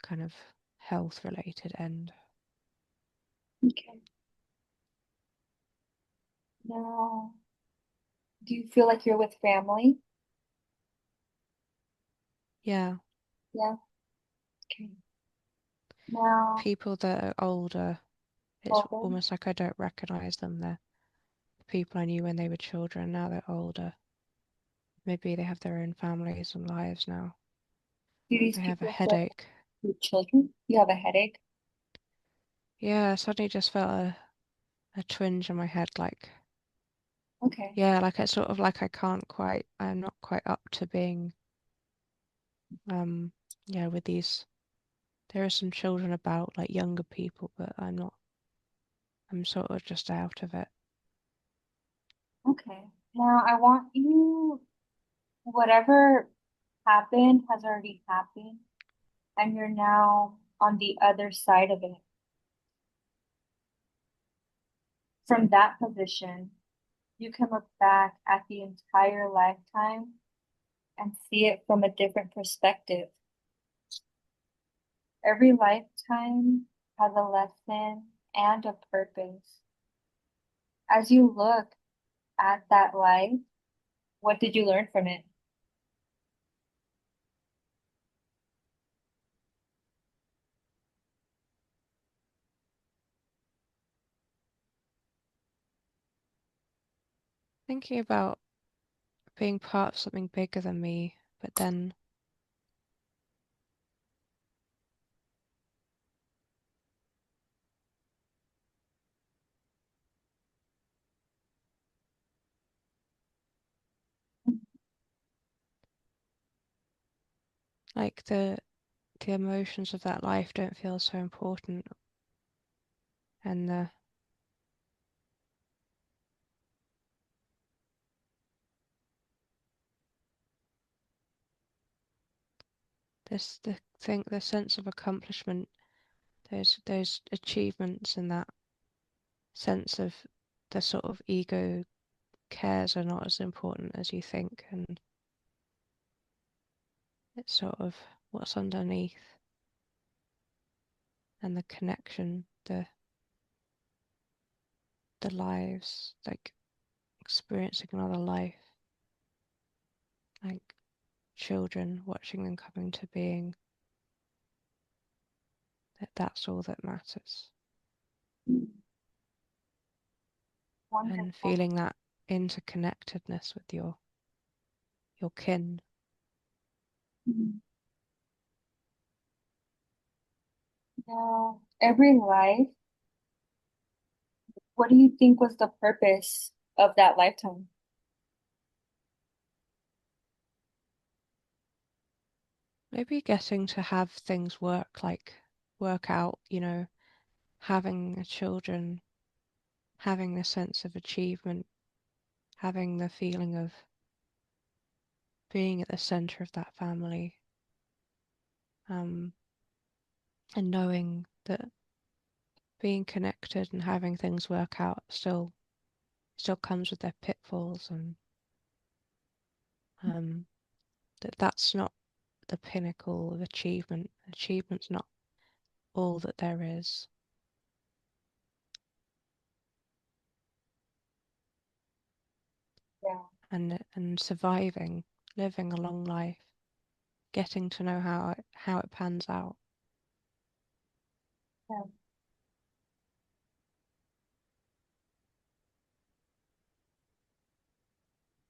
Speaker 1: kind of health related end.
Speaker 2: Okay. Now, do you feel like you're with family?
Speaker 1: Yeah,
Speaker 2: Yeah. Okay. Now,
Speaker 1: people that are older, it's
Speaker 2: children,
Speaker 1: almost like I don't recognize them. They're the people I knew when they were children. Now they're older. Maybe they have their own families and lives now.
Speaker 2: do these
Speaker 1: I have a
Speaker 2: people feel like
Speaker 1: headache.
Speaker 2: your children? You have a headache?
Speaker 1: Yeah, I suddenly just felt a twinge in my head, like,
Speaker 2: Okay.
Speaker 1: yeah, like it's sort of like I'm not quite up to being, um, yeah, with these, there are some children about, like younger people, but I'm sort of just out of it.
Speaker 2: Okay. Now, I want you, whatever happened has already happened, and you're now on the other side of it. From that position, you can look back at the entire lifetime and see it from a different perspective. Every lifetime has a lesson and a purpose. As you look at that life, what did you learn from it?
Speaker 1: Thinking about being part of something bigger than me, but then like the emotions of that life don't feel so important, and the sense of accomplishment, those achievements and that sense of the sort of ego cares are not as important as you think, and it's sort of what's underneath and the connection, the lives, like experiencing another life. children, watching them come into being, that's all that matters. And
Speaker 2: Wonderful.
Speaker 1: feeling that interconnectedness with your kin.
Speaker 2: Mhm. Now, every life, what do you think was the purpose of that lifetime?
Speaker 1: Maybe getting to have things work out, having children, having the sense of achievement, having the feeling of being at the center of that family, um, and knowing that being connected and having things work out still comes with their pitfalls, and that's not the pinnacle of achievement. Achievement's not all that there is.
Speaker 2: Yeah,
Speaker 1: And surviving, living a long life, getting to know how it pans out.
Speaker 2: yeah.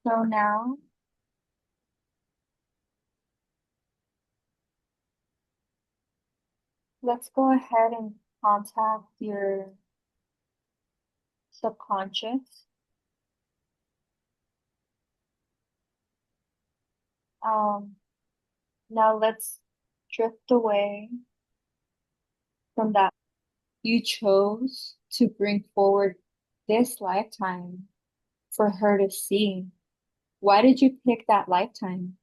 Speaker 2: So now let's go ahead and contact your subconscious. Um, Now let's drift away from that. You chose to bring forward this lifetime for her to see. Why did you pick that lifetime?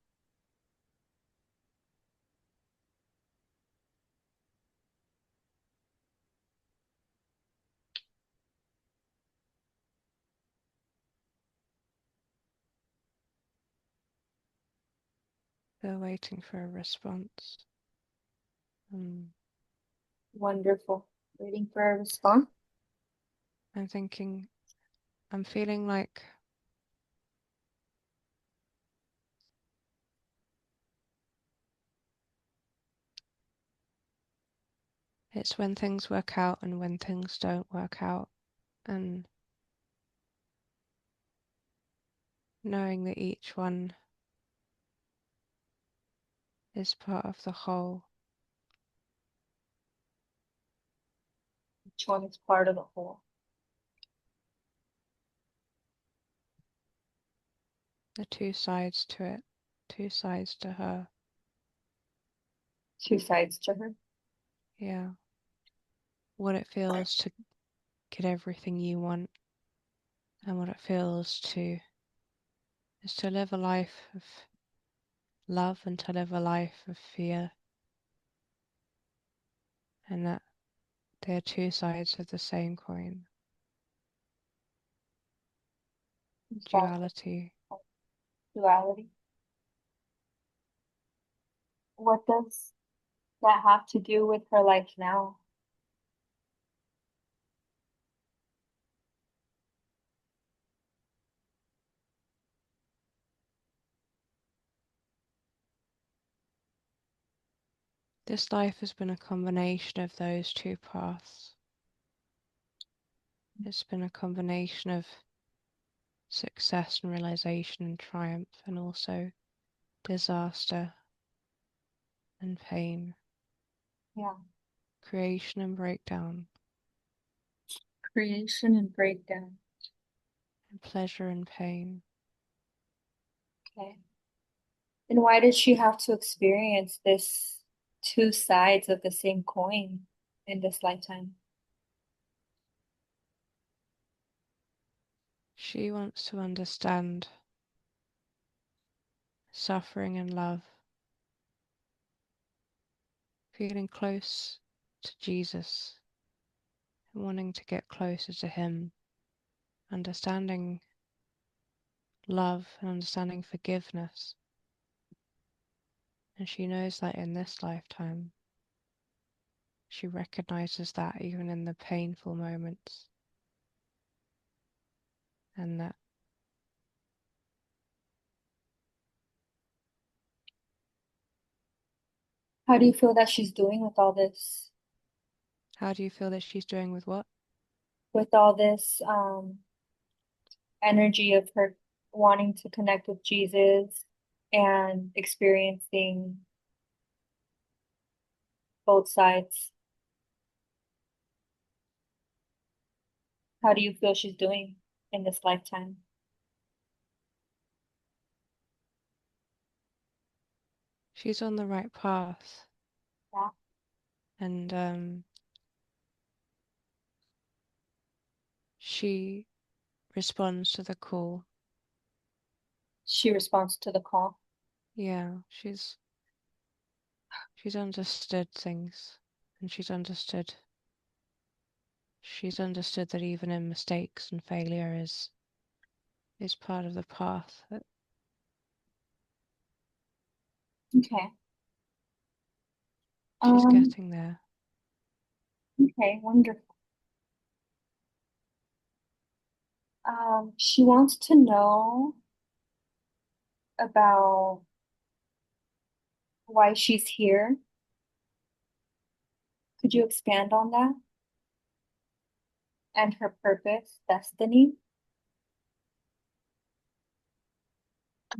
Speaker 1: They're waiting for a response. um,
Speaker 2: Wonderful. Waiting for a response.
Speaker 1: I'm thinking, I'm feeling like it's when things work out and when things don't work out, and knowing that each one is part of the whole.
Speaker 2: Each one is part of the whole.
Speaker 1: The two sides to it, two sides to her.
Speaker 2: Two sides to her.
Speaker 1: Yeah. What it feels to get everything you want, and what it feels to is to live a life of love and to live a life of fear, and that they're two sides of the same coin.
Speaker 2: Exactly.
Speaker 1: Duality.
Speaker 2: Duality. What does that have to do with her life now?
Speaker 1: This life has been a combination of those two paths. It's been a combination of success and realization and triumph, and also disaster and pain,
Speaker 2: Yeah.
Speaker 1: creation and breakdown,
Speaker 2: Creation and breakdown.
Speaker 1: and pleasure and pain.
Speaker 2: Okay. And why did she have to experience this two sides of the same coin in this lifetime?
Speaker 1: She wants to understand suffering and love, feeling close to Jesus and wanting to get closer to Him, understanding love and understanding forgiveness. And she knows that in this lifetime, she recognizes that even in the painful moments, and that
Speaker 2: How do you feel that she's doing with all this?
Speaker 1: How do you feel that she's doing with what?
Speaker 2: With all this energy of her wanting to connect with Jesus and experiencing both sides. How do you feel she's doing in this lifetime?
Speaker 1: She's on the right path,
Speaker 2: Yeah.
Speaker 1: and she responds to the call.
Speaker 2: She responds to the call.
Speaker 1: Yeah, she's understood things, and she's understood that even in mistakes and failure is part of the path, that
Speaker 2: Okay.
Speaker 1: she's
Speaker 2: Um,
Speaker 1: getting there.
Speaker 2: okay, wonderful. She wants to know about why she's here. Could you expand on that? And her purpose, destiny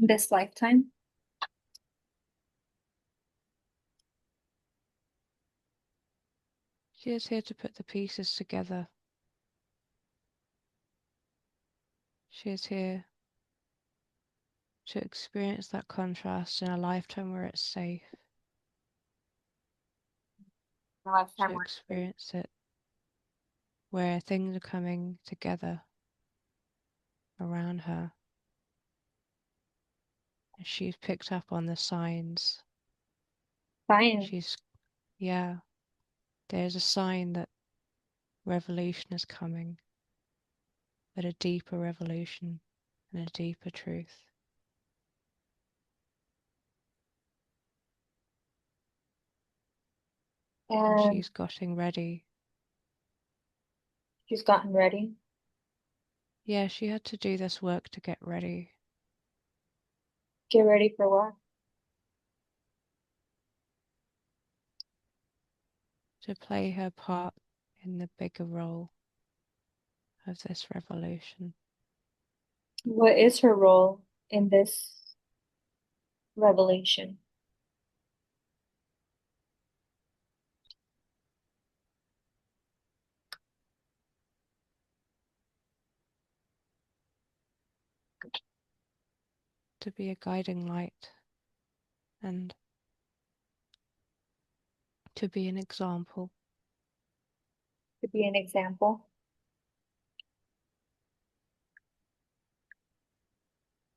Speaker 2: in this lifetime?
Speaker 1: She is here to put the pieces together. She is here to experience that contrast in a lifetime where it's safe,
Speaker 2: A lifetime
Speaker 1: to
Speaker 2: worth.
Speaker 1: experience it where things are coming together around her. And she's picked up on the signs.
Speaker 2: Science.
Speaker 1: She's, yeah, there's a sign that revolution is coming, but a deeper revolution and a deeper truth. And
Speaker 2: And
Speaker 1: she's getting ready.
Speaker 2: she's gotten ready.
Speaker 1: Yeah, she had to do this work to get ready,
Speaker 2: Get ready for what?
Speaker 1: to play her part in the bigger role of this revolution.
Speaker 2: What is her role in this revelation?
Speaker 1: To be a guiding light and to be an example.
Speaker 2: To be an example.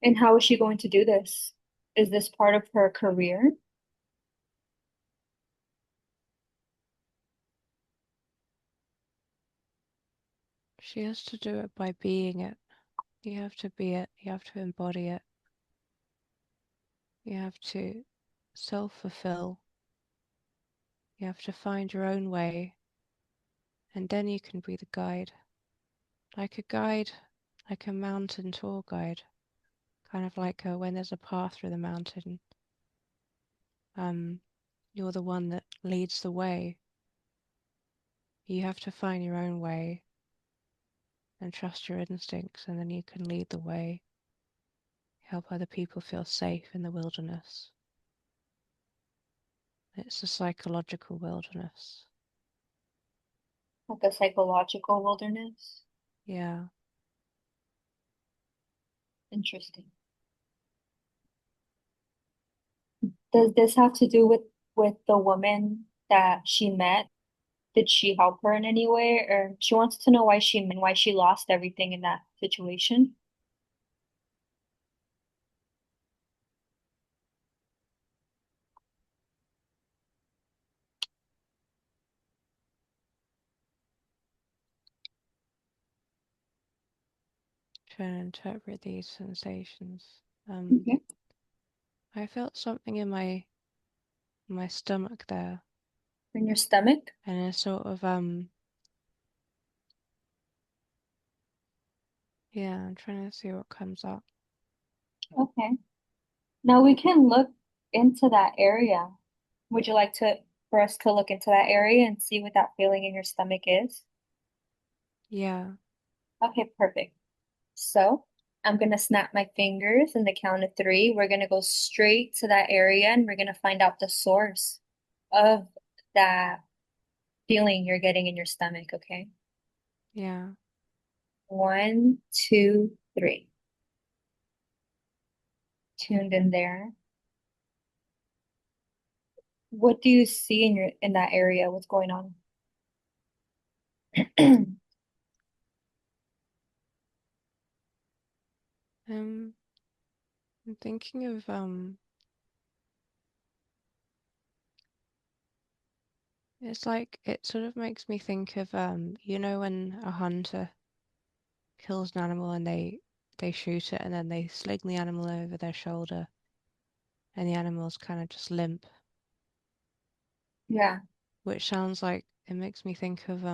Speaker 2: And how is she going to do this? Is this part of her career?
Speaker 1: She has to do it by being it. You have to be it, you have to embody it, you have to self fulfill, you have to find your own way, and then you can be the guide. Like a guide, like a mountain tour guide, kind of like when there's a path through the mountain, um, you're the one that leads the way. You have to find your own way and trust your instincts, and then you can lead the way, help other people feel safe in the wilderness. It's a psychological wilderness.
Speaker 2: Like a psychological wilderness?
Speaker 1: Yeah.
Speaker 2: Interesting. Does this have to do with the woman that she met? Did she help her in any way? Or she wants to know why she lost everything in that situation?
Speaker 1: Trying to interpret these sensations.
Speaker 2: Okay.
Speaker 1: I felt something in my stomach there,
Speaker 2: In your stomach?
Speaker 1: and a sort of yeah, I'm trying to see what comes up.
Speaker 2: Okay. Now we can look into that area. Would you like to for us to look into that area and see what that feeling in your stomach is?
Speaker 1: Yeah,
Speaker 2: Okay, perfect. So I'm gonna snap my fingers in the count of three. We're gonna go straight to that area and we're gonna find out the source of that feeling you're getting in your stomach, okay?
Speaker 1: yeah.
Speaker 2: One, two, three. Tuned in there. What do you see in your in that area? What's going on?
Speaker 1: Um, I'm thinking of it's like it sort of makes me think of you know when a hunter kills an animal and they shoot it and then they sling the animal over their shoulder and the animal's kind of just limp,
Speaker 2: Yeah,
Speaker 1: which sounds like it makes me think of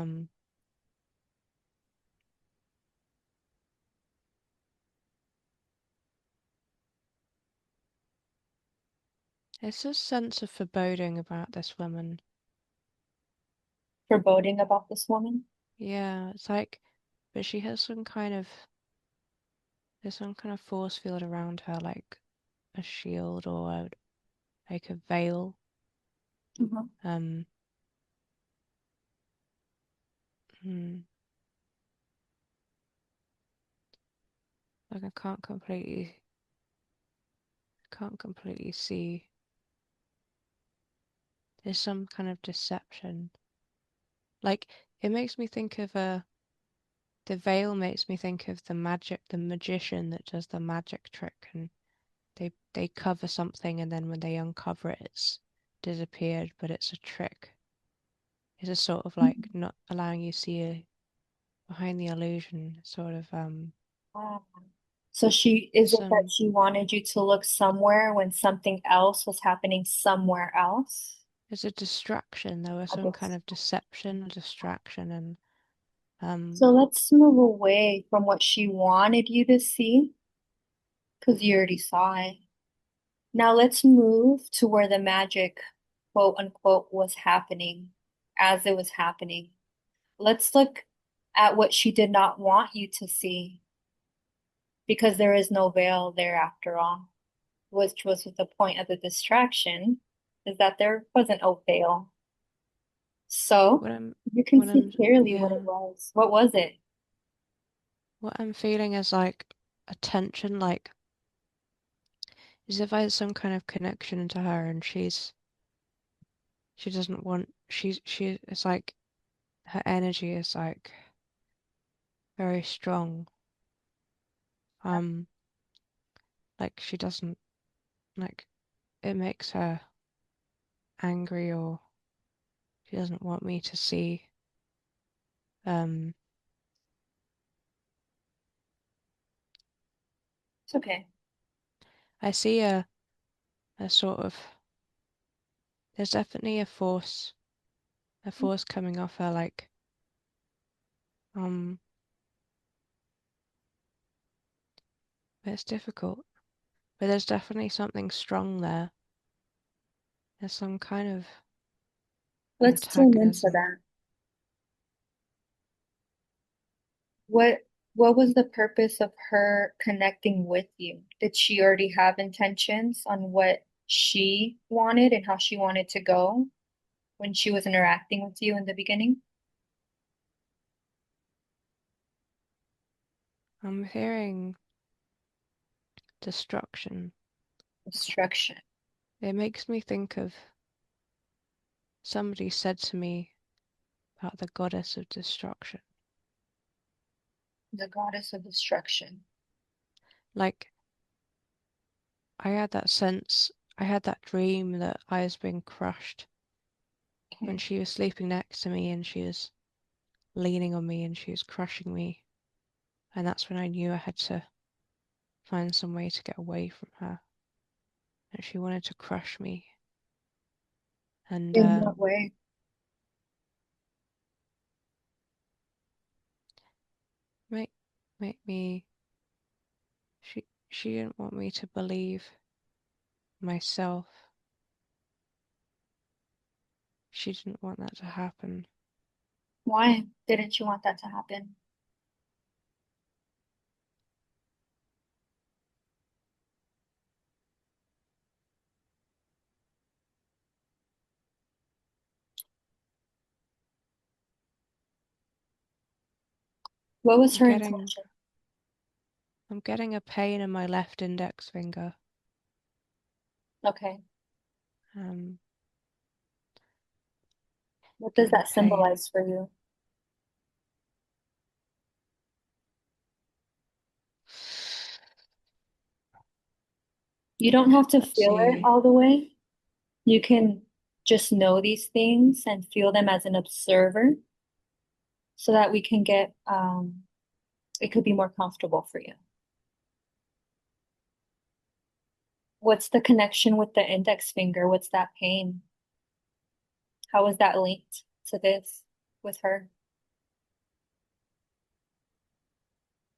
Speaker 1: it's a sense of foreboding about this woman.
Speaker 2: foreboding about this woman.
Speaker 1: Yeah, it's like, but she has some kind of there's some kind of force field around her, like a shield or like a veil.
Speaker 2: Mhm.
Speaker 1: Um, hmm, like I can't completely see. There's some kind of deception. Like it makes me think of the veil makes me think of the magician that does the magic trick, and they cover something, and then when they uncover it, it's disappeared, but it's a trick. It's a sort of like not allowing you to see behind the illusion, sort of
Speaker 2: Ah. So she, is it that
Speaker 1: some
Speaker 2: she wanted you to look somewhere when something else was happening somewhere else?
Speaker 1: there's a distraction. There was
Speaker 2: I
Speaker 1: some kind
Speaker 2: guess.
Speaker 1: of deception, a distraction, and
Speaker 2: So let's move away from what she wanted you to see, because you already saw it. Now let's move to where the magic, quote unquote, was happening as it was happening. Let's look at what she did not want you to see, because there is no veil there after all, which was the point of the distraction, is that there wasn't a veil. So
Speaker 1: what I'm
Speaker 2: you can
Speaker 1: what
Speaker 2: see
Speaker 1: I'm
Speaker 2: clearly what it
Speaker 1: yeah
Speaker 2: was. What was it?
Speaker 1: what I'm feeling is like a tension, like as if I had some kind of connection to her, and she doesn't want she it's like her energy is like very strong. Um, like she doesn't like it makes her angry, or she doesn't want me to see. Um,
Speaker 2: It's okay.
Speaker 1: I see a sort of there's definitely a force coming off her, like um, it's difficult, but there's definitely something strong there. There's some kind of
Speaker 2: Let's tune into
Speaker 1: antagonism.
Speaker 2: that. What what was the purpose of her connecting with you? Did she already have intentions on what she wanted and how she wanted to go when she was interacting with you in the beginning?
Speaker 1: I'm hearing destruction.
Speaker 2: Destruction.
Speaker 1: It makes me think of somebody said to me about the goddess of destruction.
Speaker 2: The goddess of destruction.
Speaker 1: Like I had that sense, I had that dream that I was being crushed when
Speaker 2: Okay.
Speaker 1: she was sleeping next to me and she was leaning on me and she was crushing me. And that's when I knew I had to find some way to get away from her. And she wanted to crush me and
Speaker 2: In what way?
Speaker 1: make make me she didn't want me to believe myself. she didn't want that to happen.
Speaker 2: Why didn't you want that to happen? What was
Speaker 1: I'm
Speaker 2: her
Speaker 1: getting
Speaker 2: intention?
Speaker 1: I'm getting a pain in my left index finger.
Speaker 2: Okay.
Speaker 1: Um,
Speaker 2: What does
Speaker 1: getting
Speaker 2: that
Speaker 1: pain.
Speaker 2: symbolize for you? You don't have to
Speaker 1: Let's
Speaker 2: feel it
Speaker 1: see.
Speaker 2: all the way. You can just know these things and feel them as an observer so that we can get it could be more comfortable for you. What's the connection with the index finger? What's that pain? How is that linked to this with her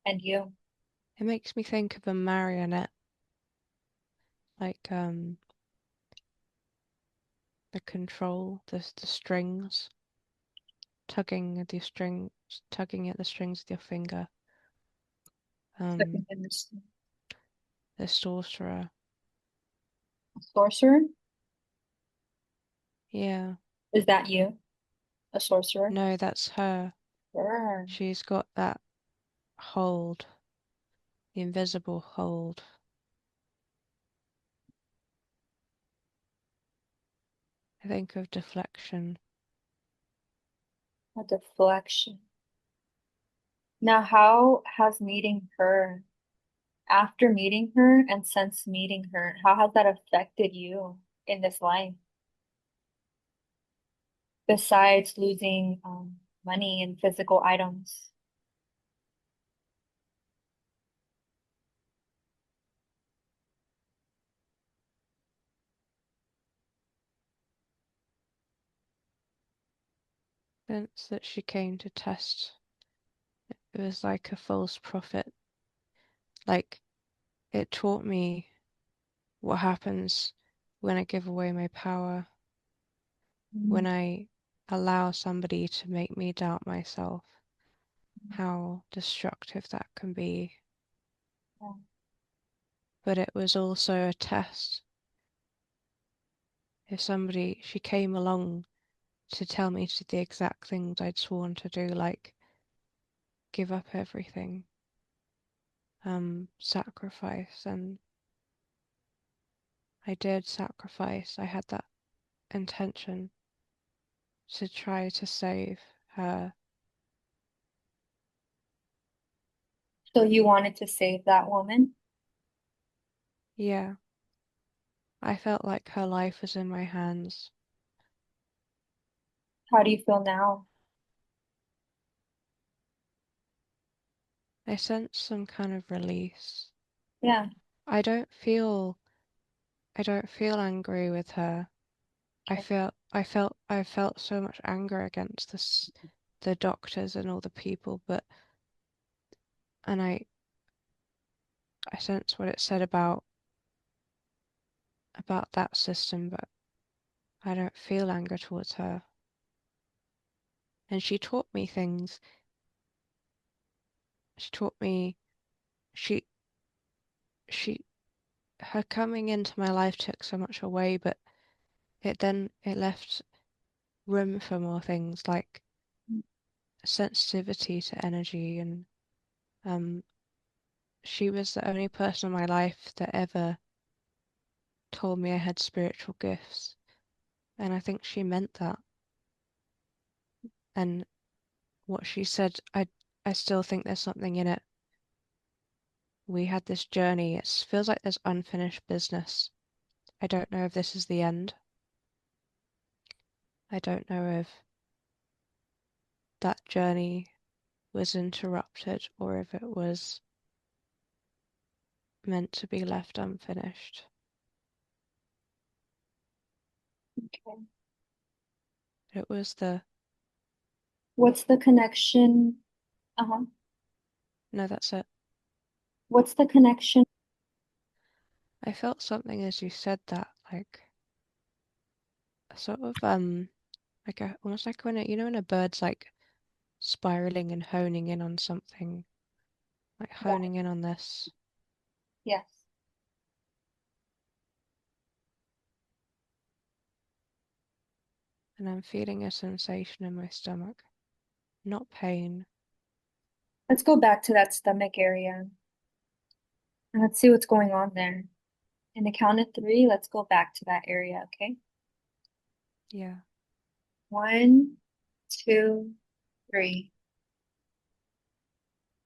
Speaker 2: and you?
Speaker 1: It makes me think of a marionette, like the control, the strings, tugging at the strings with your finger.
Speaker 2: I think
Speaker 1: Um,
Speaker 2: I understand.
Speaker 1: the sorcerer.
Speaker 2: A sorcerer?
Speaker 1: Yeah.
Speaker 2: Is that you? A sorcerer?
Speaker 1: No, that's her.
Speaker 2: Sure.
Speaker 1: She's got that hold, the invisible hold. I think of deflection.
Speaker 2: A deflection. Now, how has meeting her, after meeting her and since meeting her, how has that affected you in this life? Besides losing money and physical items?
Speaker 1: Since that she came to test, it was like a false prophet. Like it taught me what happens when I give away my power, when
Speaker 2: Mm,
Speaker 1: I allow somebody to make me doubt myself, how destructive that can be.
Speaker 2: yeah.
Speaker 1: But it was also a test. If she came along to tell me to do the exact things I'd sworn to do, like give up everything, sacrifice, and I did sacrifice. I had that intention to try to save her.
Speaker 2: So you wanted to save that woman?
Speaker 1: Yeah, I felt like her life was in my hands.
Speaker 2: How do you feel now?
Speaker 1: I sensed some kind of release.
Speaker 2: Yeah.
Speaker 1: I don't feel I don't feel angry with her.
Speaker 2: Okay.
Speaker 1: I felt so much anger against the doctors and all the people, but and I sense what it said about that system, but I don't feel anger towards her. And she taught me things. She taught me she she her coming into my life took so much away, but it left room for more things like sensitivity to energy and um she was the only person in my life that ever told me I had spiritual gifts. And I think she meant that. And what she said, I still think there's something in it. We had this journey. It feels like there's unfinished business. I don't know if this is the end. I don't know if that journey was interrupted or if it was meant to be left unfinished.
Speaker 2: Okay.
Speaker 1: It was the,
Speaker 2: What's the connection? Uh-huh.
Speaker 1: no, that's it.
Speaker 2: What's the connection?
Speaker 1: I felt something as you said that, like, sort of, like a almost like when when a bird's like spiraling and honing in on something, like
Speaker 2: Right.
Speaker 1: honing in on this,
Speaker 2: Yes.
Speaker 1: and I'm feeling a sensation in my stomach, not pain.
Speaker 2: Let's go back to that stomach area and let's see what's going on there. In the count of three, let's go back to that area, okay?
Speaker 1: Yeah,
Speaker 2: 1, 2, 3.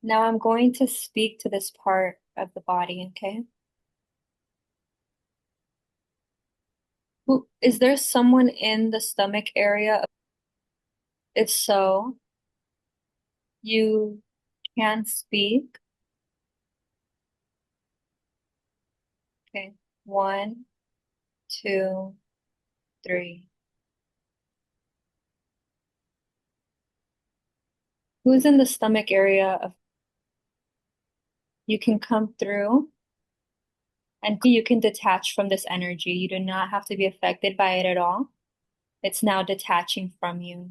Speaker 2: Now I'm going to speak to this part of the body, okay? Is there someone in the stomach area? If so, you can speak. Okay. 1, 2, 3. Who's in the stomach area of you can come through and you can detach from this energy. You do not have to be affected by it at all. It's now detaching from you.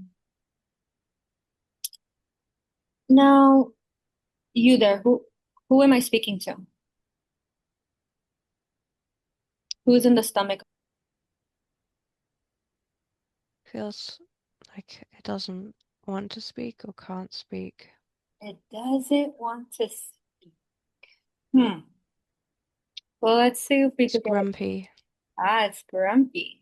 Speaker 2: Now, you there, who am I speaking to? Who's in the stomach?
Speaker 1: feels like it doesn't want to speak or can't speak.
Speaker 2: It doesn't want to speak. Hmm. Well, let's see if we
Speaker 1: It's
Speaker 2: could get it.
Speaker 1: grumpy.
Speaker 2: Ah, it's grumpy.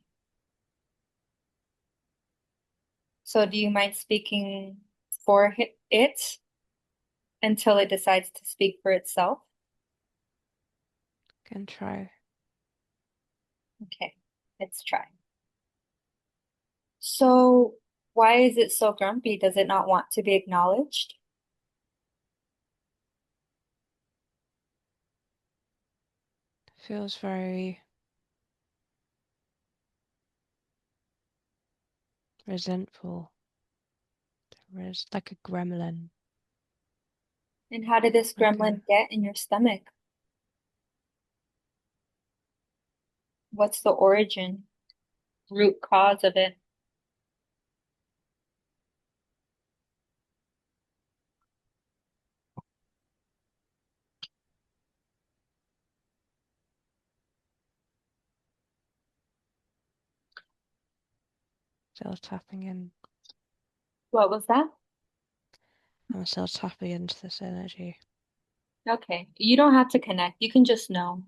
Speaker 2: So do you mind speaking for it until it decides to speak for itself?
Speaker 1: Can try.
Speaker 2: Okay, let's try. So why is it so grumpy? Does it not want to be acknowledged?
Speaker 1: Feels very resentful. There's like a gremlin.
Speaker 2: And how did this
Speaker 1: Like a
Speaker 2: gremlin get in your stomach? What's the origin, root cause of it?
Speaker 1: still tapping in.
Speaker 2: What was that?
Speaker 1: I'm still tapping into this energy.
Speaker 2: Okay, you don't have to connect. You can just know.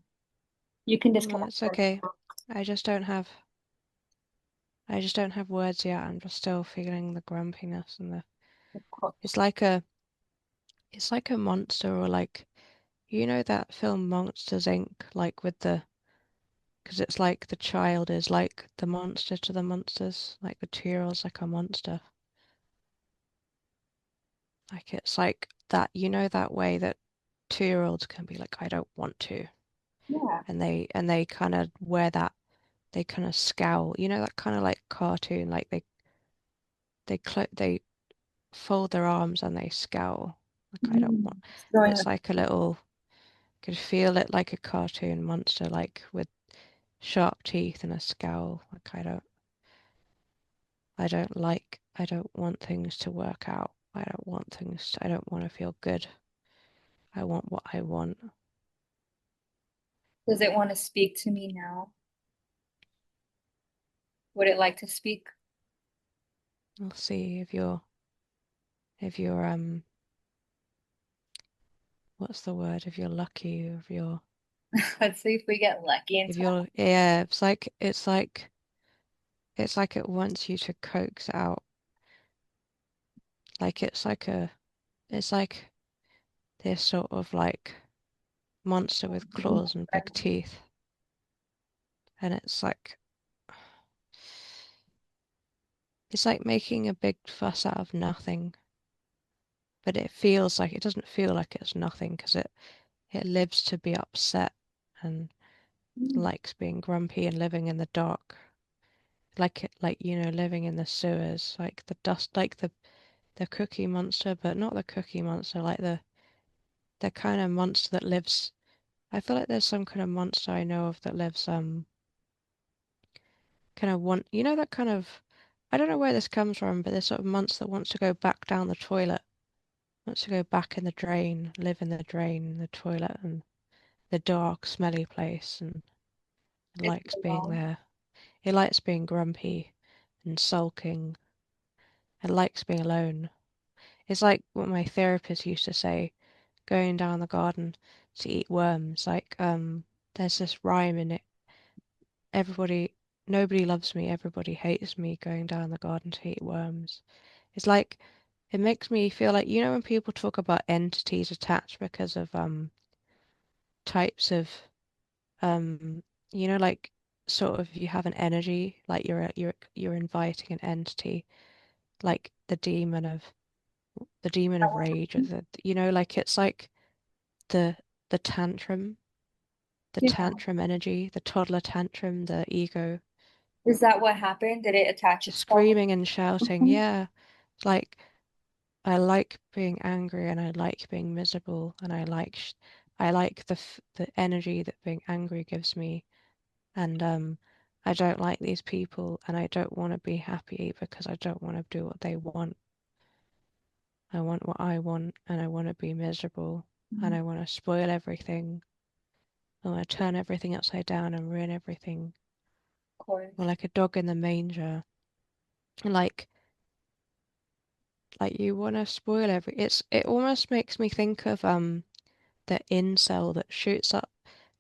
Speaker 2: You can
Speaker 1: No,
Speaker 2: disconnect.
Speaker 1: it's okay. I just don't have I just don't have words yet. I'm just still feeling the grumpiness and the
Speaker 2: Of course.
Speaker 1: it's like a it's like a monster or like that film Monsters Inc. like with the because it's like the child is like the monster to the monsters, like the 2-year-old's like a monster. Like it's like that that way that 2-year-olds can be like, I don't want to.
Speaker 2: Yeah.
Speaker 1: And they kind of wear that they kind of scowl, that kind of like cartoon, like they fold their arms and they scowl. Like I don't want.
Speaker 2: It's throwing
Speaker 1: It's
Speaker 2: a,
Speaker 1: like a little. Could feel it like a cartoon monster, like with sharp teeth and a scowl. Like I don't want things to work out. I don't want to feel good. I want what I want.
Speaker 2: does it want to speak to me now? Would it like to speak?
Speaker 1: We'll see if you're what's the word? If you're lucky,
Speaker 2: Let's see if we get lucky and
Speaker 1: if
Speaker 2: tell.
Speaker 1: you're yeah, it's like it wants you to coax out. Like it's like this sort of like monster with claws and big teeth. And it's like making a big fuss out of nothing. But it doesn't feel like it's nothing because it lives to be upset and likes being grumpy and living in the dark. Living in the sewers, like the dust, like the Cookie Monster, but not the Cookie Monster, like the kind of monster that lives. I feel like there's some kind of monster I know of that lives kind of one that kind of I don't know where this comes from, but this sort of monster wants to go back down the toilet, wants to go back in the drain, live in the drain, in the toilet, and the dark, smelly place, and it
Speaker 2: It's
Speaker 1: likes being
Speaker 2: alone.
Speaker 1: there. It likes being grumpy and sulking. It likes being alone. It's like what my therapist used to say, going down the garden to eat worms. Like, there's this rhyme in it. Everybody, nobody loves me, everybody hates me, going down the garden to eat worms. It's like, it makes me feel like, when people talk about entities attached because of types of um like sort of you have an energy, like you're inviting an entity, like the demon of rage, or like it's like the the tantrum, the
Speaker 2: Yeah.
Speaker 1: tantrum energy, the toddler tantrum, the ego,
Speaker 2: Is that what happened? Did it attach
Speaker 1: the
Speaker 2: itself?
Speaker 1: screaming and shouting.
Speaker 2: Mhm.
Speaker 1: Yeah, it's like I like being angry and I like being miserable and I like the energy that being angry gives me, and I don't like these people and I don't want to be happy because I don't want to do what they want. I want what I want and I want to be miserable and
Speaker 2: Mhm.
Speaker 1: I want to spoil everything. I want to turn everything upside down and ruin everything.
Speaker 2: Of course.
Speaker 1: Or like a dog in the manger. Like you want to spoil it almost makes me think of the incel that shoots up.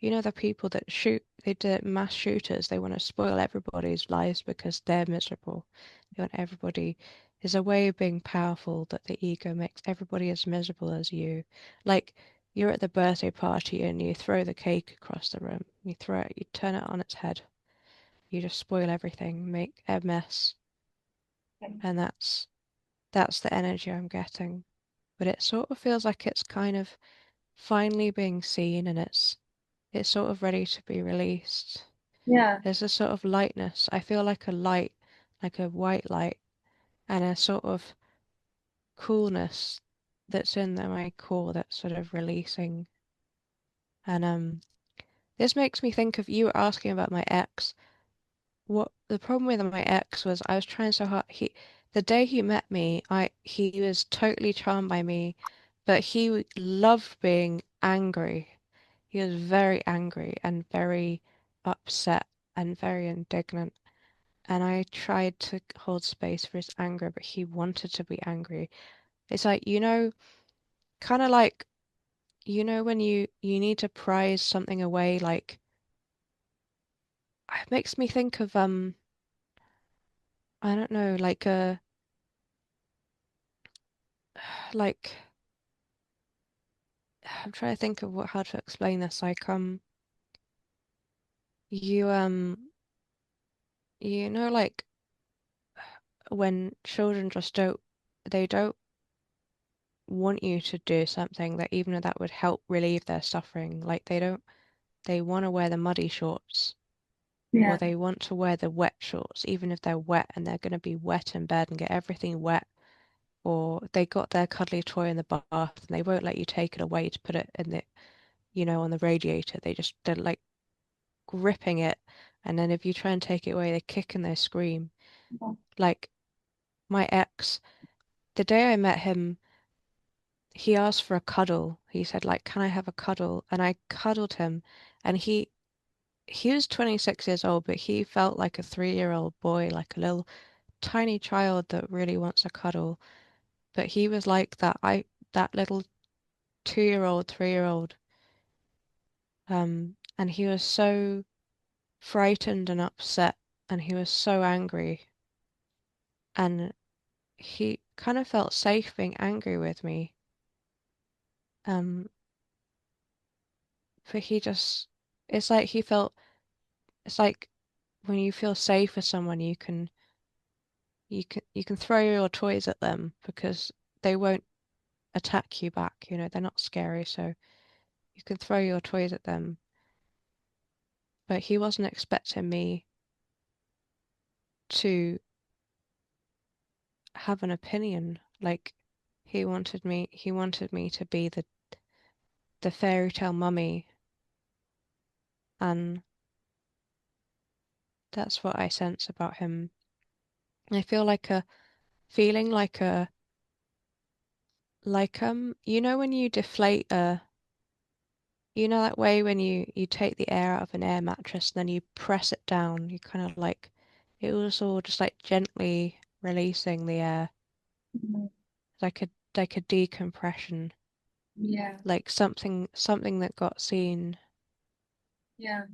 Speaker 1: The people that they do mass shooters, they want to spoil everybody's lives because they're miserable. They want everybody. There's a way of being powerful that the ego makes everybody as miserable as you. Like you're at the birthday party and you throw the cake across the room. You turn it on its head. You just spoil everything, make a mess,
Speaker 2: Okay.
Speaker 1: and that's the energy I'm getting. But it sort of feels like it's kind of finally being seen and it's sort of ready to be released.
Speaker 2: Yeah.
Speaker 1: There's a sort of lightness. I feel like a light, like a white light, and a sort of coolness that's in my core that's sort of releasing. And this makes me think of you were asking about my ex. What the problem with my ex was I was trying so hard. The day he met me, he was totally charmed by me, but he loved being angry. He was very angry and very upset and very indignant. And I tried to hold space for his anger, but he wanted to be angry. It's like, kind of like, when you need to prize something away, like it makes me think of I don't know, like a like I'm trying to think of how to explain this. Like you like when children just don't want you to do something that even though that would help relieve their suffering. Like they want to wear the muddy shorts or
Speaker 2: Yeah.
Speaker 1: they want to wear the wet shorts, even if they're wet and they're going to be wet in bed and get everything wet. Or they got their cuddly toy in the bath and they won't let you take it away to put it in on the radiator. They're like gripping it. And then if you try and take it away, they kick and they scream. Like my ex, the day I met him, he asked for a cuddle. He said, like, can I have a cuddle? And I cuddled him and he was 26 years old, but he felt like a 3-year-old boy, like a little tiny child that really wants a cuddle. But he was like that little 2-year-old, 3-year-old. And he was so frightened and upset, and he was so angry, and he kind of felt safe being angry with me. Um, but it's like it's like when you feel safe with someone, you can throw your toys at them because they won't attack you back. They're not scary, so you can throw your toys at them. But he wasn't expecting me to have an opinion. Like he wanted me to be the fairy tale mummy, and that's what I sense about him. I feel like a feeling you know when you deflate a you know that way when you take the air out of an air mattress and then you press it down, you kind of like it was all just like gently releasing the air,
Speaker 2: Mhm.
Speaker 1: like a decompression,
Speaker 2: Yeah,
Speaker 1: like something that got seen,
Speaker 2: yeah.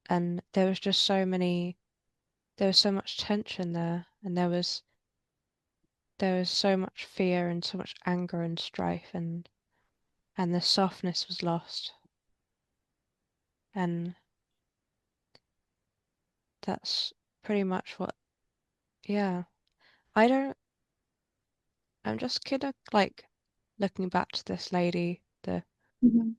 Speaker 1: and there was just there was so much tension there, and there was so much fear and so much anger and strife, and the softness was lost, and that's pretty much what, yeah. I don't, I'm just kind of like looking back to this lady,
Speaker 2: Mhm.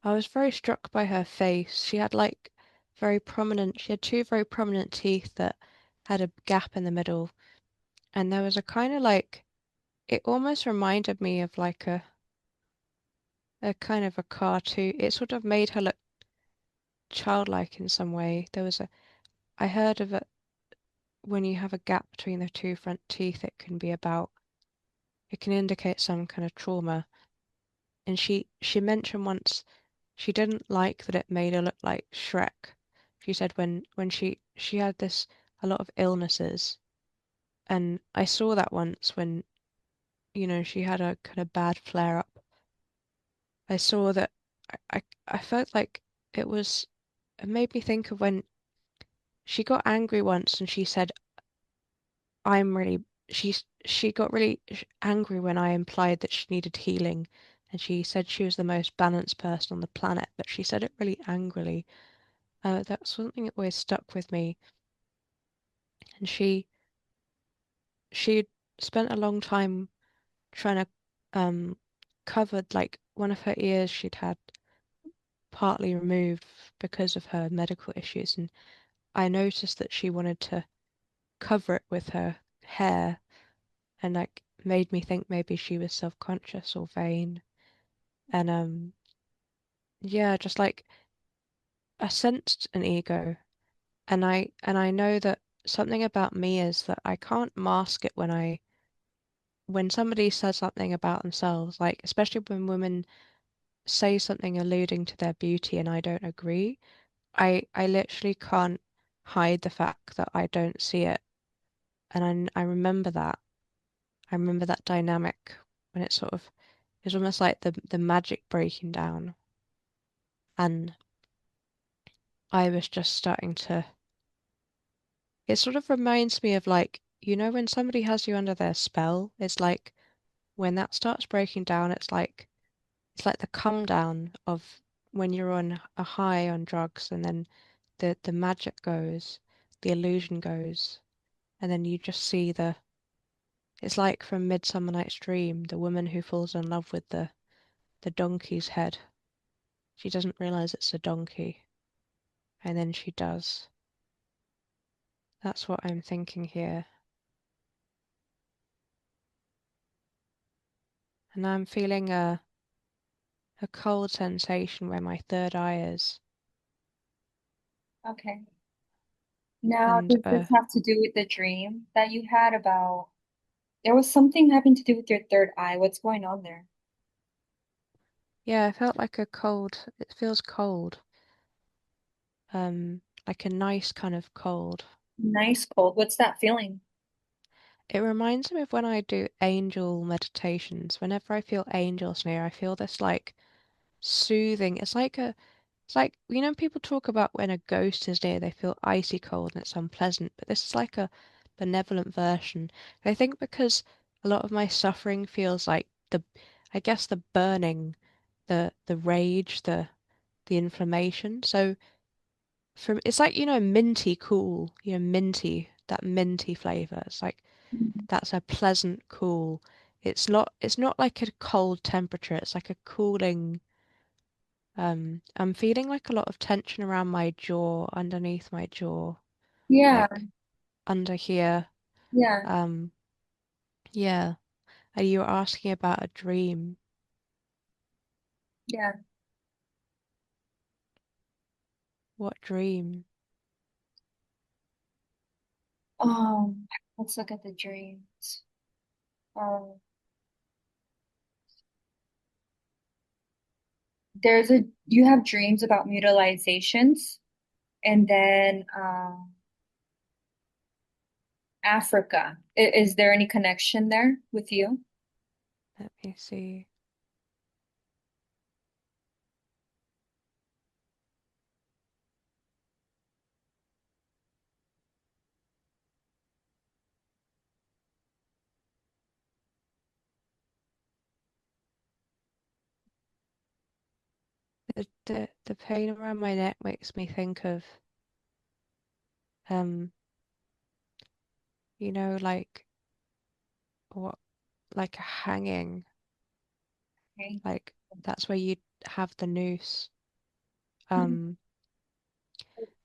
Speaker 1: I was very struck by her face. She had she had two very prominent teeth that had a gap in the middle, and there was a kind of like, it almost reminded me of like a kind of a cartoon. It sort of made her look childlike in some way. I heard of it when you have a gap between the two front teeth, it can indicate some kind of trauma. And she mentioned once she didn't like that it made her look like Shrek. She said when she had a lot of illnesses, and I saw that once when, you know, she had a kind of bad flare up. I saw that I felt like it was it made me think of when she got angry once and she said, I'm really she got really angry when I implied that she needed healing, and she said she was the most balanced person on the planet, but she said it really angrily. That's something that always stuck with me. And she'd spent a long time trying to covered like one of her ears she'd had partly removed because of her medical issues, and I noticed that she wanted to cover it with her hair, and like made me think maybe she was self-conscious or vain. And yeah, just like I sensed an ego, and I know that something about me is that I can't mask it when somebody says something about themselves, like especially when women say something alluding to their beauty and I don't agree, I literally can't hide the fact that I don't see it. And I remember that. I remember that dynamic when it's almost like the magic breaking down. And I was just starting to, it sort of reminds me of like, you know, when somebody has you under their spell, it's like when that starts breaking down, it's like the come down of when you're on a high on drugs, and then the magic goes, the illusion goes, and then you just see it's like from Midsummer Night's Dream, the woman who falls in love with the donkey's head. She doesn't realize it's a donkey, and then she does. That's what I'm thinking here. And I'm feeling a cold sensation where my third eye is.
Speaker 2: Okay. Now,
Speaker 1: And
Speaker 2: does this have to do with the dream that you had about there was something having to do with your third eye? What's going on there?
Speaker 1: yeah, I felt like it feels cold. Like a nice kind of cold.
Speaker 2: Nice cold. What's that feeling?
Speaker 1: It reminds me of when I do angel meditations. Whenever I feel angels near, I feel this like soothing. It's like, you know, people talk about when a ghost is near, they feel icy cold and it's unpleasant, but this is like a benevolent version. And I think because a lot of my suffering feels like I guess the burning, the rage, the inflammation. So it's like, you know, minty cool, you know, that minty flavor. It's like
Speaker 2: Mhm.
Speaker 1: that's a pleasant cool. It's not like a cold temperature. It's like a cooling. I'm feeling like a lot of tension around my jaw, underneath my jaw,
Speaker 2: Yeah,
Speaker 1: like under here.
Speaker 2: yeah,
Speaker 1: Um, yeah. And you were asking about a dream.
Speaker 2: yeah.
Speaker 1: What dream?
Speaker 2: let's look at the dreams. Um, you have dreams about mutilations, and then Africa. Is there any connection there with you?
Speaker 1: Let me see. The pain around my neck makes me think of um, like what like a hanging,
Speaker 2: Okay.
Speaker 1: like that's where you have the noose.
Speaker 2: Mhm.
Speaker 1: Um,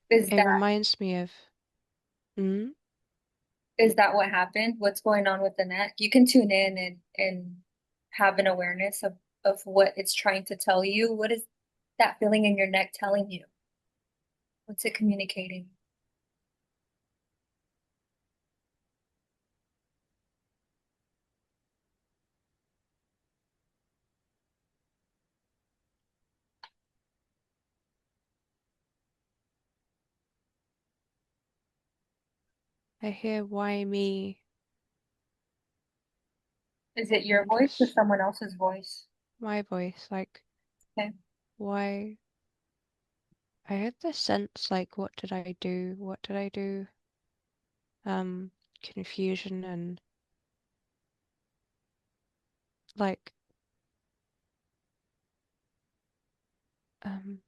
Speaker 2: Is
Speaker 1: it
Speaker 2: that
Speaker 1: reminds me of mm,
Speaker 2: is that what happened? What's going on with the neck? You can tune in and have an awareness of what it's trying to tell you. What is that feeling in your neck telling you? What's it communicating?
Speaker 1: I hear why me.
Speaker 2: Is it your
Speaker 1: I'm
Speaker 2: voice or
Speaker 1: just
Speaker 2: someone else's voice?
Speaker 1: my voice, like
Speaker 2: Okay.
Speaker 1: why I had this sense like what did I do? What did I do? Um, confusion and like um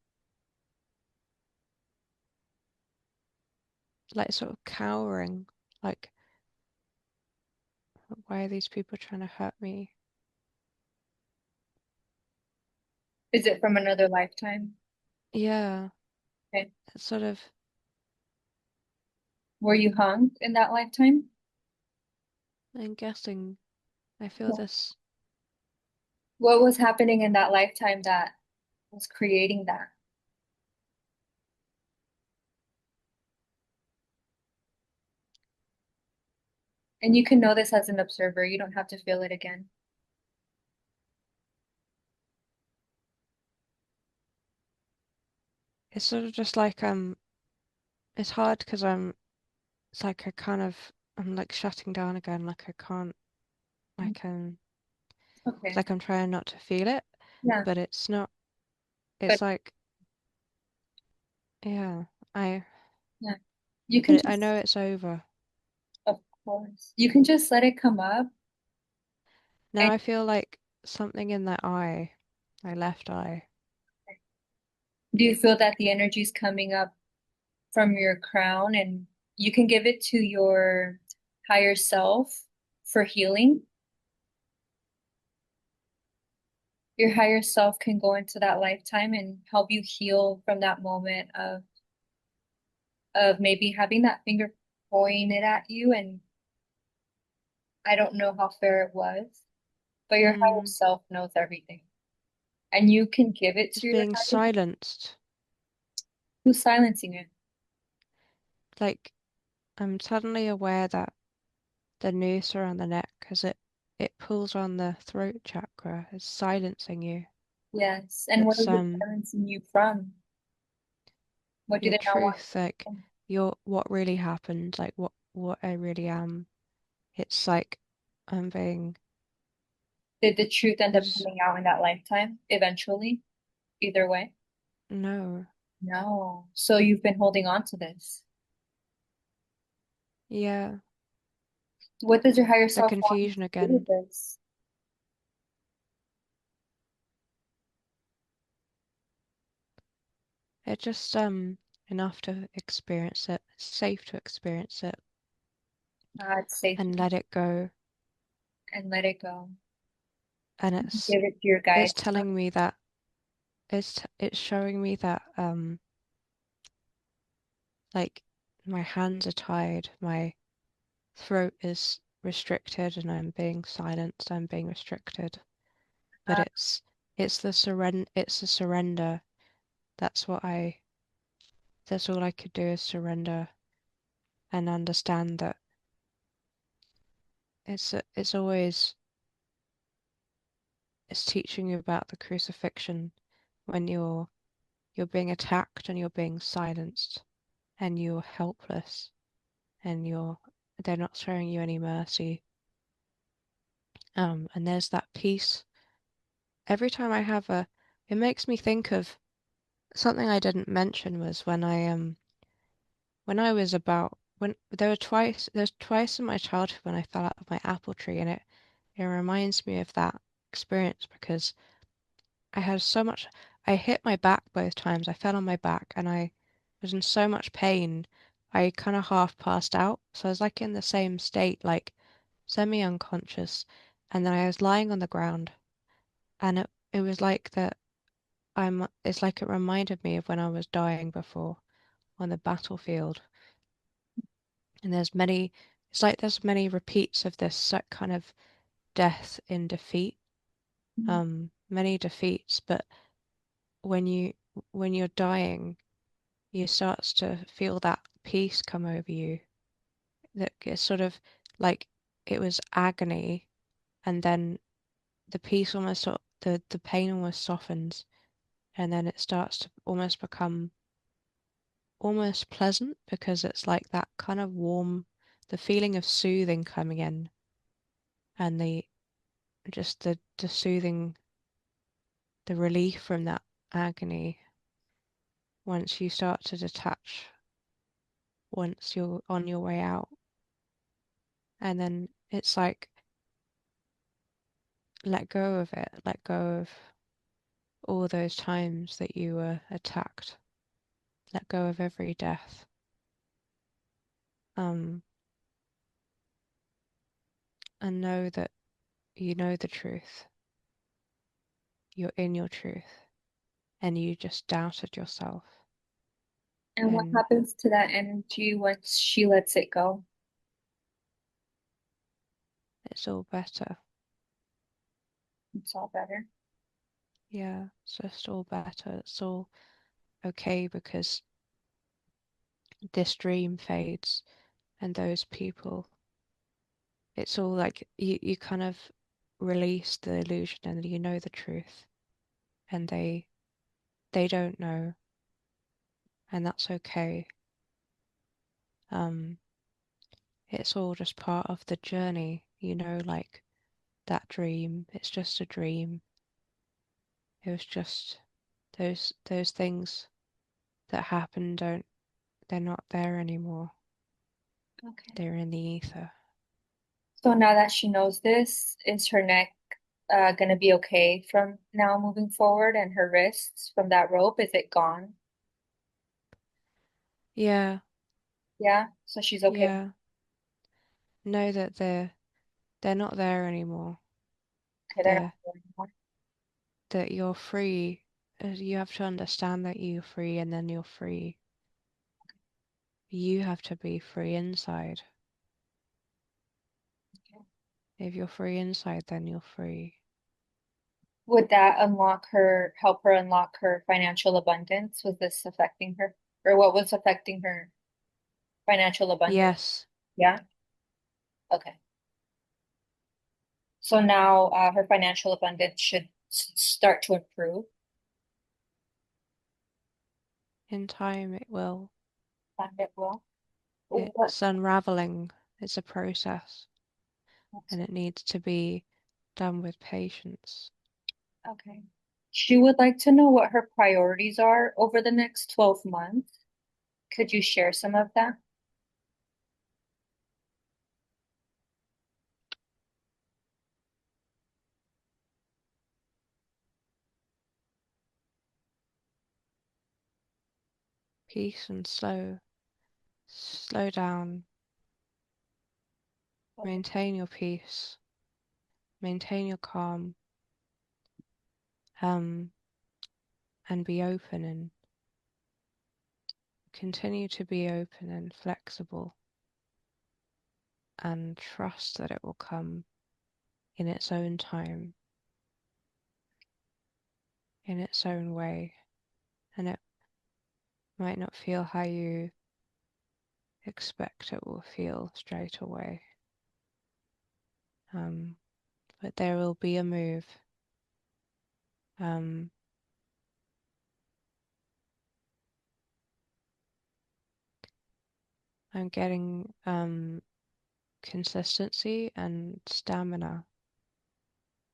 Speaker 1: like sort of cowering, like why are these people trying to hurt me?
Speaker 2: Is it from another lifetime?
Speaker 1: Yeah,
Speaker 2: Okay.
Speaker 1: it's sort of
Speaker 2: Were you hung in that lifetime?
Speaker 1: I'm guessing I feel
Speaker 2: Yeah.
Speaker 1: this.
Speaker 2: What was happening in that lifetime that was creating that? And you can know this as an observer. You don't have to feel it again.
Speaker 1: It's sort of just like it's hard because it's like I'm like shutting down again, like I can't like it's
Speaker 2: Okay.
Speaker 1: like I'm trying not to feel it,
Speaker 2: Yeah.
Speaker 1: but it's not.
Speaker 2: But
Speaker 1: It's like yeah, I
Speaker 2: yeah, you can
Speaker 1: but I know
Speaker 2: just,
Speaker 1: it's over.
Speaker 2: of course, you can just let it come up.
Speaker 1: Now
Speaker 2: And
Speaker 1: I feel like something in that eye, my left eye.
Speaker 2: do you feel that the energy is coming up from your crown and you can give it to your higher self for healing? Your higher self can go into that lifetime and help you heal from that moment of maybe having that finger pointed at you. And I don't know how fair it was, but your higher
Speaker 1: Mm,
Speaker 2: self knows everything. And you can give it
Speaker 1: it's
Speaker 2: to your
Speaker 1: being
Speaker 2: higher self.
Speaker 1: silenced.
Speaker 2: Who's silencing it?
Speaker 1: Like I'm suddenly aware that the noose around the neck, because it pulls on the throat chakra, is silencing you.
Speaker 2: Yes. And what
Speaker 1: It's
Speaker 2: is it silencing you from? What do
Speaker 1: your
Speaker 2: they not want?
Speaker 1: truth, like your what really happened, like what I really am. It's like I'm being
Speaker 2: Did the truth end up
Speaker 1: there's
Speaker 2: coming out in that lifetime eventually? Either way?
Speaker 1: no,
Speaker 2: No. So you've been holding on to this.
Speaker 1: yeah,
Speaker 2: What does your higher
Speaker 1: the
Speaker 2: self want you
Speaker 1: confusion
Speaker 2: to do with
Speaker 1: again.
Speaker 2: this?
Speaker 1: It just enough to experience it. It's safe to experience it
Speaker 2: It's safe
Speaker 1: and let it go.
Speaker 2: and let it go.
Speaker 1: And
Speaker 2: Give it to your
Speaker 1: it's
Speaker 2: guides.
Speaker 1: telling me that it's showing me that like my hands are tied, my throat is restricted, and I'm being silenced. I'm being restricted. But
Speaker 2: Uh,
Speaker 1: it's the surrender. That's what I that's all I could do is surrender and understand that it's always it's teaching you about the crucifixion when you're being attacked and you're being silenced and you're helpless and they're not showing you any mercy. And there's that peace. Every time I have it makes me think of something I didn't mention was when I was about when there's twice in my childhood when I fell out of my apple tree, and it reminds me of that experience because I had so much. I hit my back both times. I fell on my back and I was in so much pain. I kind of half passed out. So I was like in the same state, like semi-unconscious. And then I was lying on the ground and it was like that it's like it reminded me of when I was dying before on the battlefield. And it's like there's many repeats of this kind of death in defeat, many defeats, but when you when you're dying you start to feel that peace come over you that is sort of like it was agony and then the peace almost the pain almost softens and then it starts to almost become almost pleasant because it's like that kind of warm the feeling of soothing coming in and the soothing the relief from that agony once you start to detach once you're on your way out and then it's like let go of it, let go of all those times that you were attacked, let go of every death. Um, and know that you know the truth, you're in your truth, and you just doubted yourself,
Speaker 2: And what
Speaker 1: and
Speaker 2: happens to that energy once she lets it go?
Speaker 1: it's all better.
Speaker 2: It's all better.
Speaker 1: Yeah, it's just all better. It's all okay because this dream fades and those people, it's all like you kind of release the illusion and you know the truth and they don't know and that's okay. Um, it's all just part of the journey, like that dream. It's just a dream. It was just those things that happened they're not there anymore.
Speaker 2: Okay.
Speaker 1: They're in the ether.
Speaker 2: So now that she knows this, is her neck gonna be okay from now moving forward and her wrists from that rope, is it gone?
Speaker 1: Yeah,
Speaker 2: Yeah, so she's okay.
Speaker 1: yeah. Know that they're not there anymore.
Speaker 2: Okay, they're not
Speaker 1: They're
Speaker 2: there anymore.
Speaker 1: that you're free. You have to understand that you're free and then you're free. You have to be free inside.
Speaker 2: Okay.
Speaker 1: If you're free inside, then you're free.
Speaker 2: Would that help her unlock her financial abundance? Was this affecting her? Or what was affecting her financial abundance?
Speaker 1: Yes,
Speaker 2: Yeah. Okay. So now her financial abundance should start to improve.
Speaker 1: in time it will.
Speaker 2: And it will. What?
Speaker 1: It's unraveling. It's a process
Speaker 2: That's
Speaker 1: and it needs to be done with patience.
Speaker 2: okay. She would like to know what her priorities are over the next 12 months. Could you share some of that?
Speaker 1: Peace and slow down,
Speaker 2: Okay.
Speaker 1: maintain your peace, maintain your calm, um, and be open and continue to be open and flexible and trust that it will come in its own time, in its own way, and it might not feel how you expect it will feel straight away. um, but there will be a move. Um, I'm getting consistency and stamina.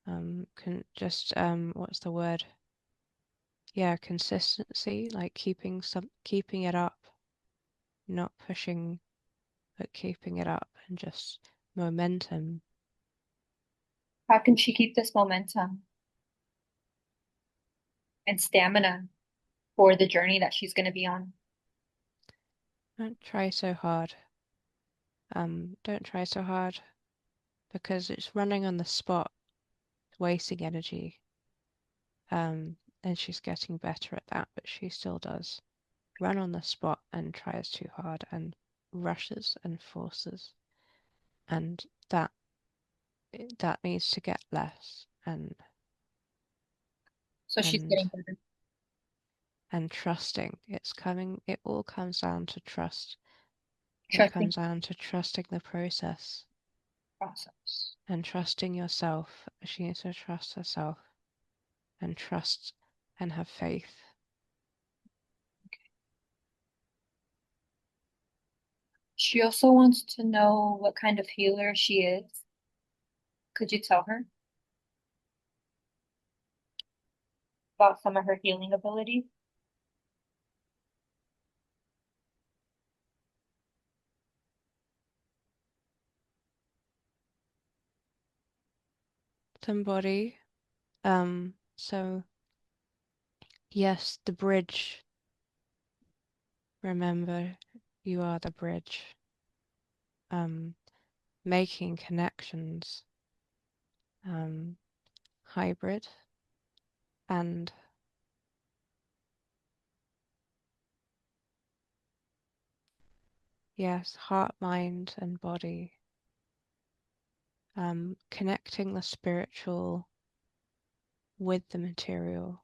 Speaker 1: What's the word? Yeah, consistency, like keeping it up, not pushing, but keeping it up, and just momentum.
Speaker 2: How can she keep this momentum and stamina for the journey that she's going to be on?
Speaker 1: Don't try so hard. Don't try so hard because it's running on the spot, wasting energy. And she's getting better at that, but she still does run on the spot and tries too hard and rushes and forces, and that that needs to get less
Speaker 2: So she's
Speaker 1: and
Speaker 2: getting better.
Speaker 1: and trusting. It all comes down to trust. It
Speaker 2: Trusting
Speaker 1: comes down to trusting the process
Speaker 2: process.
Speaker 1: and trusting yourself. She needs to trust herself and trust and have faith.
Speaker 2: She also wants to know what kind of healer she is. Could you tell her about some of her healing abilities?
Speaker 1: Somebody, so yes, the bridge. Remember, you are the bridge. Um, Making connections, um, hybrid, and yes, heart, mind, and body. Connecting the spiritual with the material.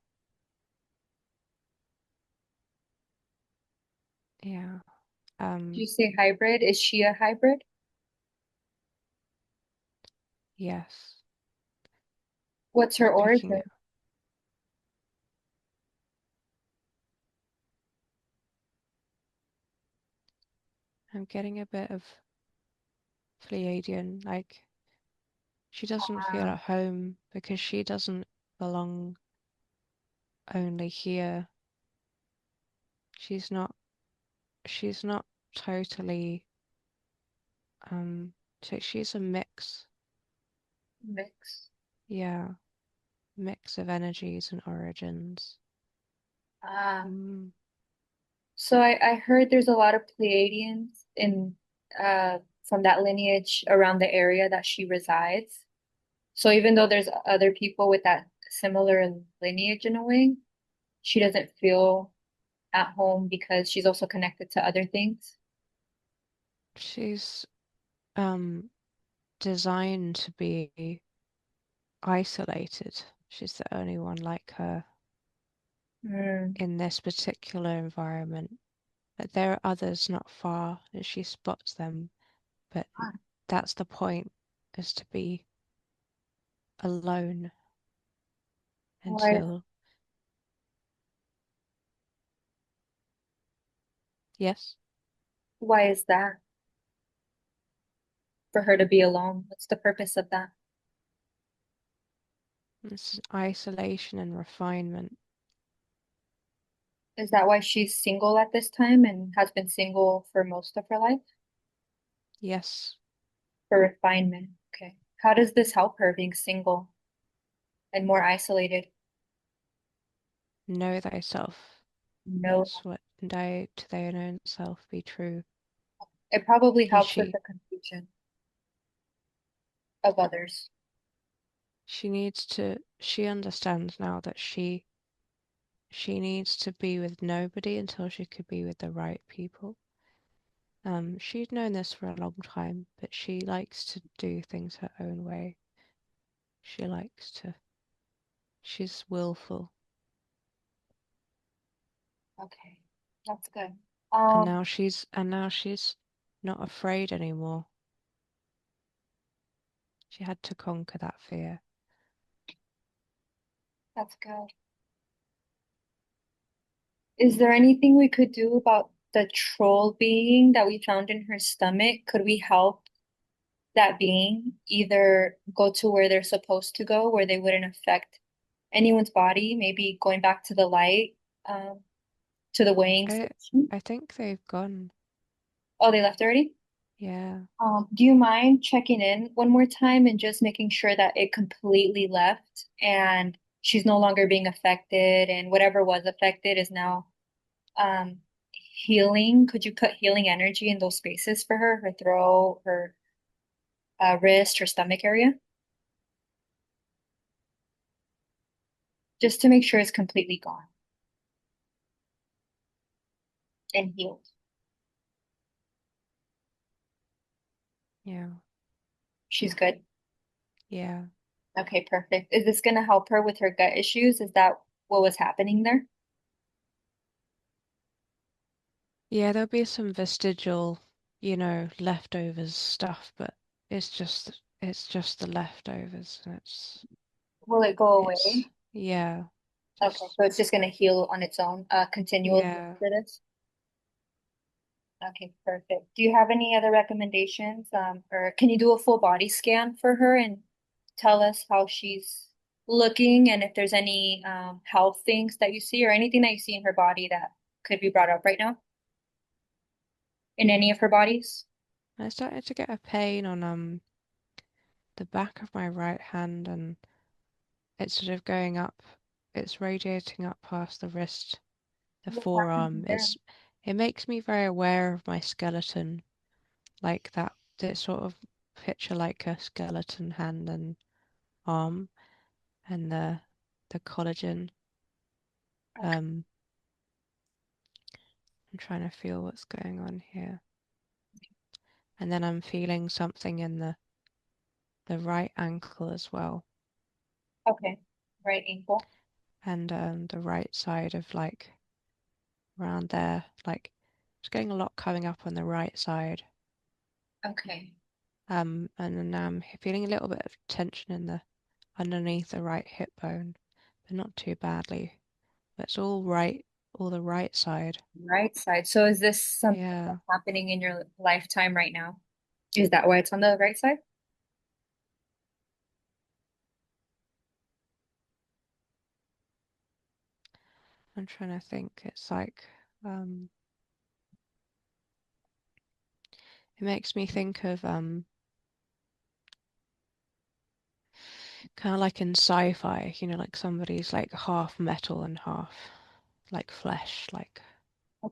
Speaker 1: Yeah.
Speaker 2: Did
Speaker 1: Um,
Speaker 2: you say hybrid? Is she a hybrid?
Speaker 1: yes.
Speaker 2: What's her
Speaker 1: I'm picking
Speaker 2: origin?
Speaker 1: it. I'm getting a bit of Pleiadian, like she doesn't feel
Speaker 2: Ah,
Speaker 1: at home because she doesn't belong only here. She's not she's not totally so she's a mix.
Speaker 2: mix.
Speaker 1: Yeah, mix of energies and origins.
Speaker 2: Ah,
Speaker 1: Mm,
Speaker 2: so I heard there's a lot of Pleiadians in from that lineage around the area that she resides. So even though there's other people with that similar lineage in a way, she doesn't feel at home because she's also connected to other things.
Speaker 1: she's um designed to be isolated. She's the only one like her
Speaker 2: Mm.
Speaker 1: in this particular environment. But there are others not far, and she spots them. But
Speaker 2: Ah,
Speaker 1: that's the point, is to be alone
Speaker 2: why
Speaker 1: until, yes,
Speaker 2: why is that? For her to be alone? What's the purpose of that?
Speaker 1: it's isolation and refinement.
Speaker 2: Is that why she's single at this time and has been single for most of her life?
Speaker 1: Yes,
Speaker 2: For refinement. Okay. How does this help her being single and more isolated?
Speaker 1: know thyself.
Speaker 2: No.
Speaker 1: That's what die to thine own self be true.
Speaker 2: It probably
Speaker 1: And
Speaker 2: helps with the confusion of others.
Speaker 1: she understands now that she needs to be with nobody until she could be with the right people. She'd known this for a long time, but she likes to do things her own way. She likes to, she's willful.
Speaker 2: Okay. That's good.
Speaker 1: And
Speaker 2: Um,
Speaker 1: now she's not afraid anymore. She had to conquer that fear.
Speaker 2: That's good. Is there anything we could do about the troll being that we found in her stomach? Could we help that being either go to where they're supposed to go, where they wouldn't affect anyone's body, maybe going back to the light, um, to the weighing
Speaker 1: I
Speaker 2: station?
Speaker 1: I think they've gone.
Speaker 2: Oh, they left already?
Speaker 1: Yeah.
Speaker 2: Do you mind checking in one more time and just making sure that it completely left and she's no longer being affected and whatever was affected is now um healing? Could you put healing energy in those spaces for her, her throat, her wrist, her stomach area, just to make sure it's completely gone and healed?
Speaker 1: Yeah.
Speaker 2: She's good.
Speaker 1: Yeah.
Speaker 2: Okay, perfect. Is this going to help her with her gut issues? Is that what was happening there?
Speaker 1: Yeah, there'll be some vestigial, leftovers stuff, but it's just the leftovers and
Speaker 2: Will it go
Speaker 1: it's
Speaker 2: away?
Speaker 1: yeah,
Speaker 2: Okay,
Speaker 1: just
Speaker 2: so it's just going to heal on its own, continually
Speaker 1: yeah.
Speaker 2: for this? Okay, perfect. Do you have any other recommendations? Or can you do a full body scan for her and tell us how she's looking and if there's any health things that you see or anything that you see in her body that could be brought up right now in any of her bodies?
Speaker 1: I started to get a pain on the back of my right hand and it's sort of going up, it's radiating up past the wrist, the
Speaker 2: What's
Speaker 1: forearm.
Speaker 2: happening there?
Speaker 1: It makes me very aware of my skeleton, like that sort of picture like a skeleton hand and arm and the collagen.
Speaker 2: Okay,
Speaker 1: Um, I'm trying to feel what's going on here. And then I'm feeling something in the right ankle as well,
Speaker 2: okay. Right ankle.
Speaker 1: and the right side of like around there, like it's getting a lot coming up on the right side.
Speaker 2: Okay.
Speaker 1: And then now I'm feeling a little bit of tension in the underneath the right hip bone, but not too badly. But it's all right, all the right side.
Speaker 2: Right side. So is this something
Speaker 1: Yeah,
Speaker 2: that's happening in your lifetime right now? Is that why it's on the right side?
Speaker 1: I'm trying to think. It's like it makes me think of kind of like in sci-fi, like somebody's like half metal and half like flesh,
Speaker 2: Like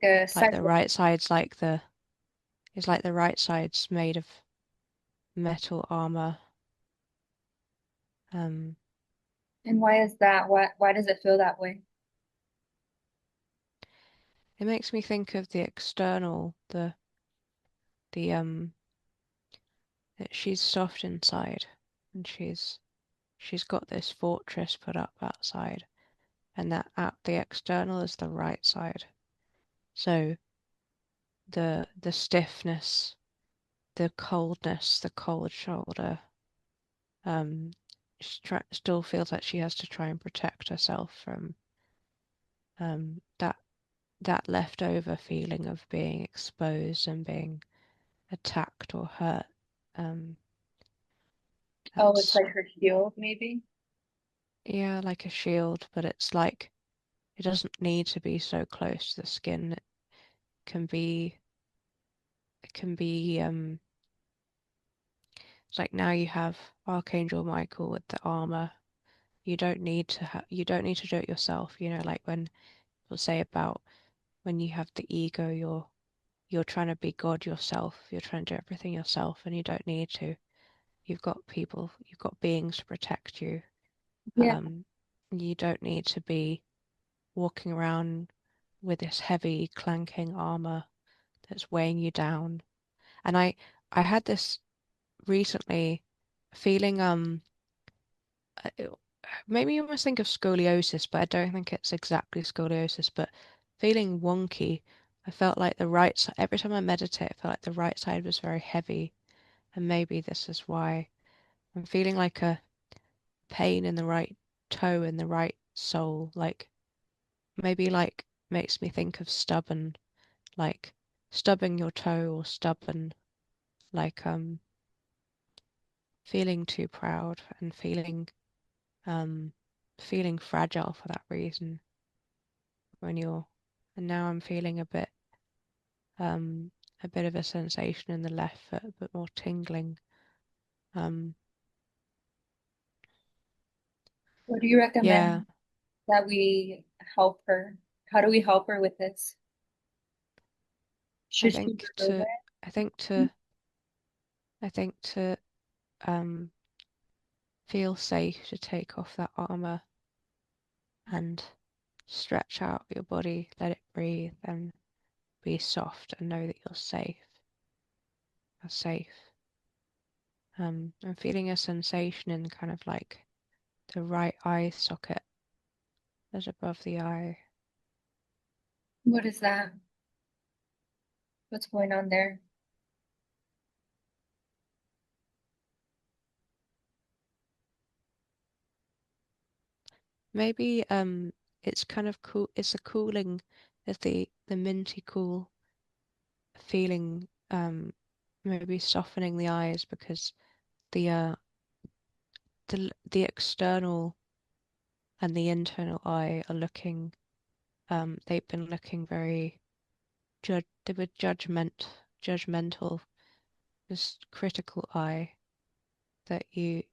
Speaker 2: a
Speaker 1: like the
Speaker 2: cyber.
Speaker 1: right side's like the it's like the right side's made of metal armor. Um,
Speaker 2: And why is that? Why does it feel that way?
Speaker 1: it makes me think of the external, the that she's soft inside, and she's got this fortress put up outside, and that out the external is the right side. So the stiffness, the coldness, the cold shoulder, um, still feels like she has to try and protect herself from that leftover feeling of being exposed and being attacked or hurt. Um,
Speaker 2: Oh, it's
Speaker 1: that's
Speaker 2: like her shield, maybe.
Speaker 1: yeah, like a shield, but it's like it doesn't need to be so close to the skin. Can be it can be it's like now you have Archangel Michael with the armor. You don't need to do it yourself. Like when people say about when you have the ego, you're trying to be God yourself. You're trying to do everything yourself, and you don't need to. You've got beings to protect you.
Speaker 2: Yeah.
Speaker 1: You don't need to be walking around with this heavy, clanking armor that's weighing you down. And I had this recently feeling, it made me almost think of scoliosis, but I don't think it's exactly scoliosis, but feeling wonky. I felt like the right side, every time I meditate, I felt like the right side was very heavy, and maybe this is why. I'm feeling like a pain in the right toe in the right sole, like maybe like makes me think of stubborn, like stubbing your toe or stubborn, like feeling too proud and um feeling fragile for that reason when you're and now I'm feeling um a bit of a sensation in the left foot, a bit more tingling. Um
Speaker 2: What do you
Speaker 1: yeah,
Speaker 2: recommend that we help her? How do we help her with this?
Speaker 1: I
Speaker 2: Should she
Speaker 1: think
Speaker 2: remove
Speaker 1: to I think
Speaker 2: it?
Speaker 1: to I think to um feel safe to take off that armor and stretch out your body, let it breathe and be soft and know that you're safe. You're safe. I'm feeling a sensation in kind of like the right eye socket that's above the eye.
Speaker 2: What is that? What's going on there?
Speaker 1: Maybe it's kind of cool. It's a cooling, it's the minty cool feeling. Maybe softening the eyes because the uh the external and the internal eye are looking. They've been looking very they were judgmental, this critical eye that you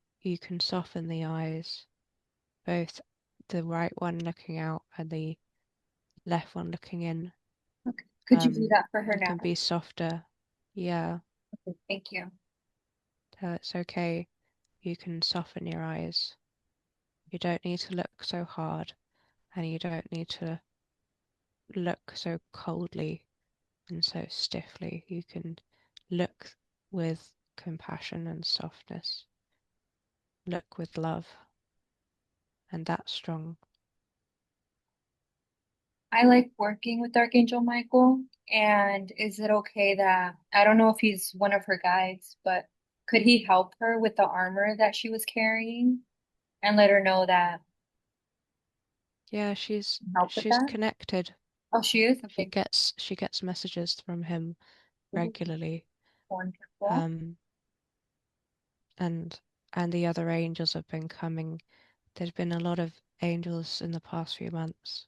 Speaker 1: can soften the eyes, both the right one looking out and the left one looking in.
Speaker 2: Okay. Could you do that for her
Speaker 1: You can
Speaker 2: now?
Speaker 1: be softer. Yeah,
Speaker 2: Okay, thank you.
Speaker 1: it's okay. You can soften your eyes. You don't need to look so hard, and you don't need to look so coldly and so stiffly. You can look with compassion and softness. Look with love, and that's strong.
Speaker 2: I like working with Archangel Michael, and is it okay that I don't know if he's one of her guides, but could he help her with the armor that she was carrying and let her know that
Speaker 1: Yeah,
Speaker 2: help with
Speaker 1: she's
Speaker 2: that?
Speaker 1: connected.
Speaker 2: Oh, she is? Okay,
Speaker 1: She gets messages from him
Speaker 2: cool.
Speaker 1: regularly.
Speaker 2: Wonderful.
Speaker 1: Um, and the other angels have been coming. There's been a lot of angels in the past few months,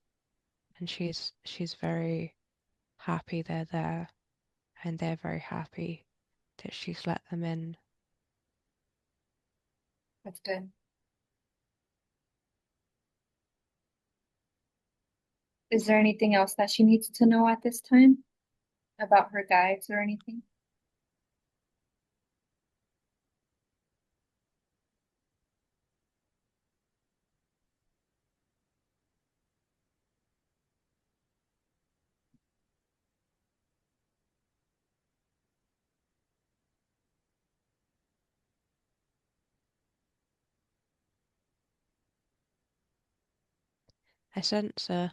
Speaker 1: and she's very happy they're there, and they're very happy that she's let them in.
Speaker 2: That's good. Is there anything else that she needs to know at this time about her guides or anything?
Speaker 1: I sense a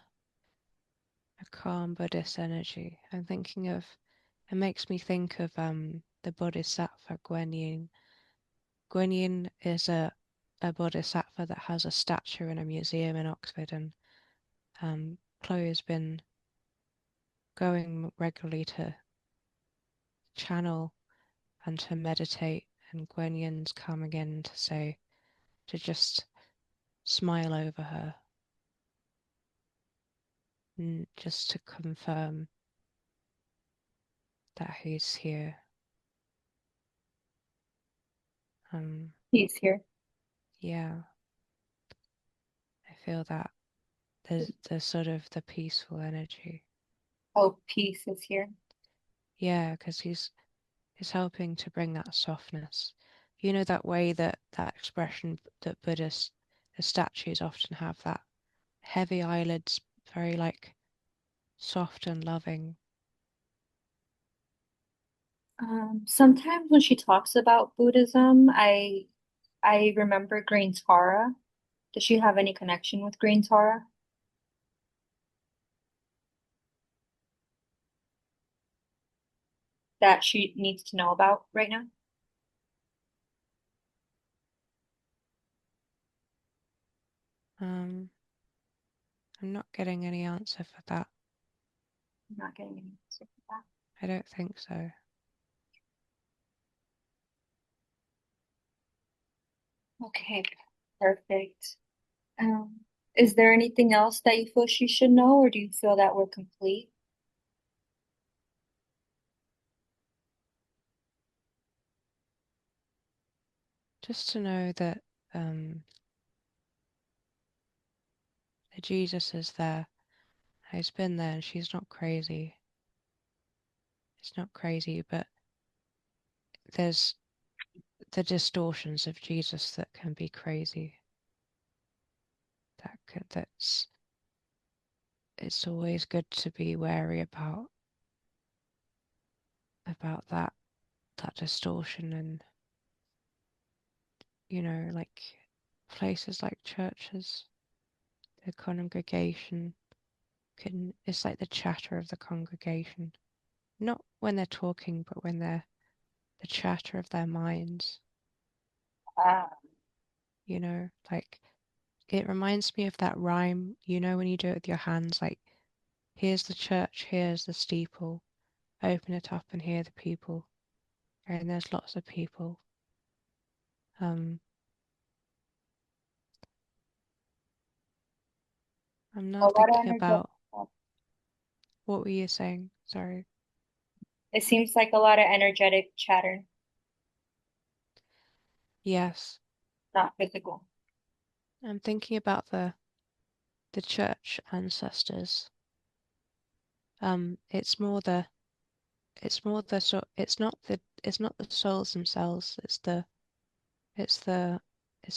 Speaker 1: calm Buddhist energy. I'm thinking of it makes me think of the Bodhisattva Guanyin. Guanyin is a bodhisattva that has a statue in a museum in Oxford, and Chloe's been going regularly to channel and to meditate, and Gwenyin's coming in to say to just smile over her, and just to confirm that he's here. Um,
Speaker 2: He's here.
Speaker 1: yeah, I feel that there's sort of the peaceful energy.
Speaker 2: Oh, peace is here.
Speaker 1: Yeah, because he's helping to bring that softness. You know that way that that expression that Buddhist the statues often have that heavy eyelids, very like soft and loving.
Speaker 2: Sometimes when she talks about Buddhism, I remember Green Tara. Does she have any connection with Green Tara that she needs to know about right now?
Speaker 1: Um, I'm not getting any answer for that.
Speaker 2: I'm not getting any answer for that.
Speaker 1: I don't think so.
Speaker 2: Okay, perfect. Um, is there anything else that you feel she should know, or do you feel that we're complete?
Speaker 1: Just to know um, that Jesus is there. He's been there and she's not crazy. It's not crazy, but there's the distortions of Jesus that can be crazy. That's it's always good to be wary about that distortion and like places like churches, the congregation can it's like the chatter of the congregation. Not when they're talking, but when they're the chatter of their minds,
Speaker 2: Ah,
Speaker 1: like it reminds me of that rhyme, when you do it with your hands, like here's the church, here's the steeple, open it up and hear the people. And there's lots of people. Um, I'm
Speaker 2: a
Speaker 1: now
Speaker 2: lot of
Speaker 1: thinking
Speaker 2: energetic.
Speaker 1: about what were you saying? Sorry.
Speaker 2: It seems like a lot of energetic chatter,
Speaker 1: Yes,
Speaker 2: not physical.
Speaker 1: I'm thinking about the church ancestors. It's more the so it's not the souls themselves. It's the it's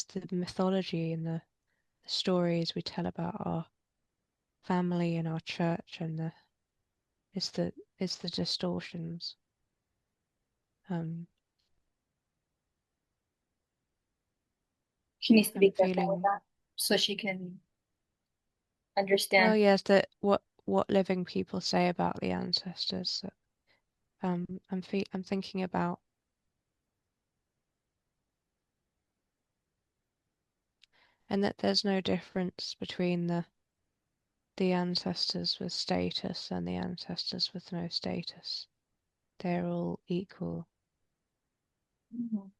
Speaker 1: the mythology and the stories we tell about our family and our church and it's the it's the distortions. Um,
Speaker 2: She needs to be
Speaker 1: I'm
Speaker 2: careful with
Speaker 1: feeling
Speaker 2: that so she can
Speaker 1: well,
Speaker 2: understand.
Speaker 1: yes, that what living people say about the ancestors. That, I'm thinking about, and that there's no difference between the ancestors with status and the ancestors with no status. They're all equal.
Speaker 2: Mhm.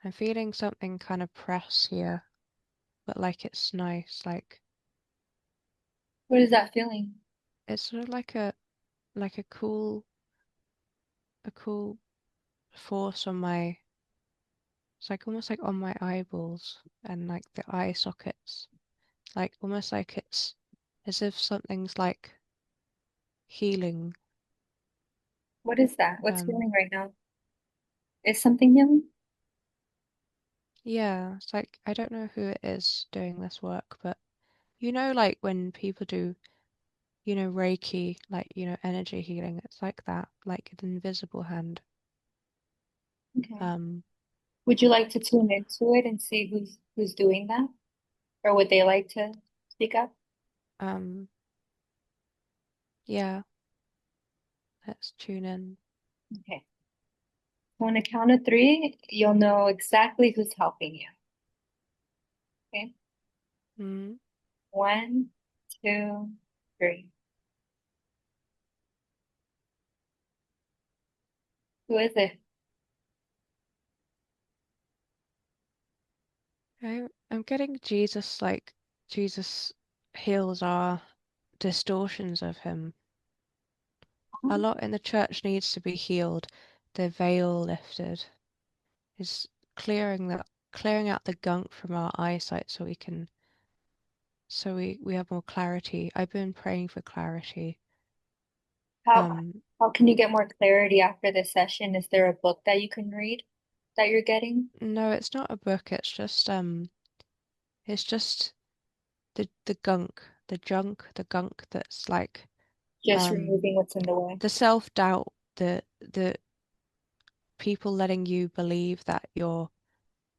Speaker 1: I'm feeling something kind of press here, but like it's nice, like
Speaker 2: What is that feeling?
Speaker 1: it's sort of like a cool force on my it's like almost like on my eyeballs and like the eye sockets. Like almost like it's as if something's like healing.
Speaker 2: What is that? What's
Speaker 1: Um
Speaker 2: feeling right now? Is something healing?
Speaker 1: yeah, it's like I don't know who it is doing this work, but like when people do, Reiki, like, energy healing, it's like that, like an invisible hand.
Speaker 2: Okay.
Speaker 1: Um
Speaker 2: Would you like to tune into it and see who's doing that? Or would they like to speak up?
Speaker 1: um yeah, let's tune in.
Speaker 2: Okay. So on a count of three, you'll know exactly who's helping you. Okay.
Speaker 1: Mm.
Speaker 2: 1, 2, 3. Who is it?
Speaker 1: I'm getting Jesus, like Jesus heals our distortions of him. A lot in the church needs to be healed, the veil lifted, is clearing out the gunk from our eyesight so we have more clarity. I've been praying for clarity.
Speaker 2: How
Speaker 1: Um,
Speaker 2: how can you get more clarity after this session? Is there a book that you can read that you're getting?
Speaker 1: no, it's not a book, it's just the gunk that's like
Speaker 2: Just
Speaker 1: um
Speaker 2: removing what's in the way.
Speaker 1: the self-doubt, the people letting you believe that you're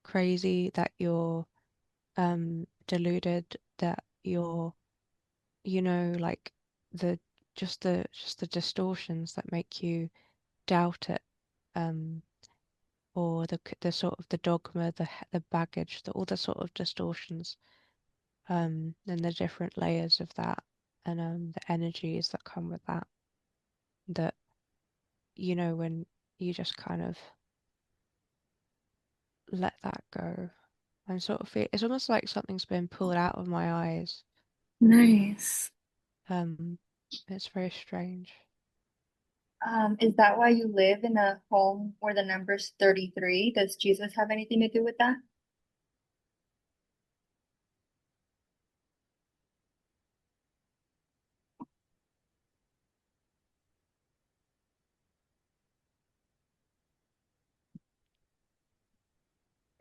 Speaker 1: crazy, that you're deluded, that you're like the just the distortions that make you doubt it. Um or the sort of the dogma, the baggage, all the sort of distortions, and the different layers of that, and the energies that come with that. That when you just kind of let that go, and sort of feel it's almost like something's been pulled out of my eyes.
Speaker 2: Nice.
Speaker 1: Um, it's very strange.
Speaker 2: Is that why you live in a home where the number's 33? Does Jesus have anything to do with that?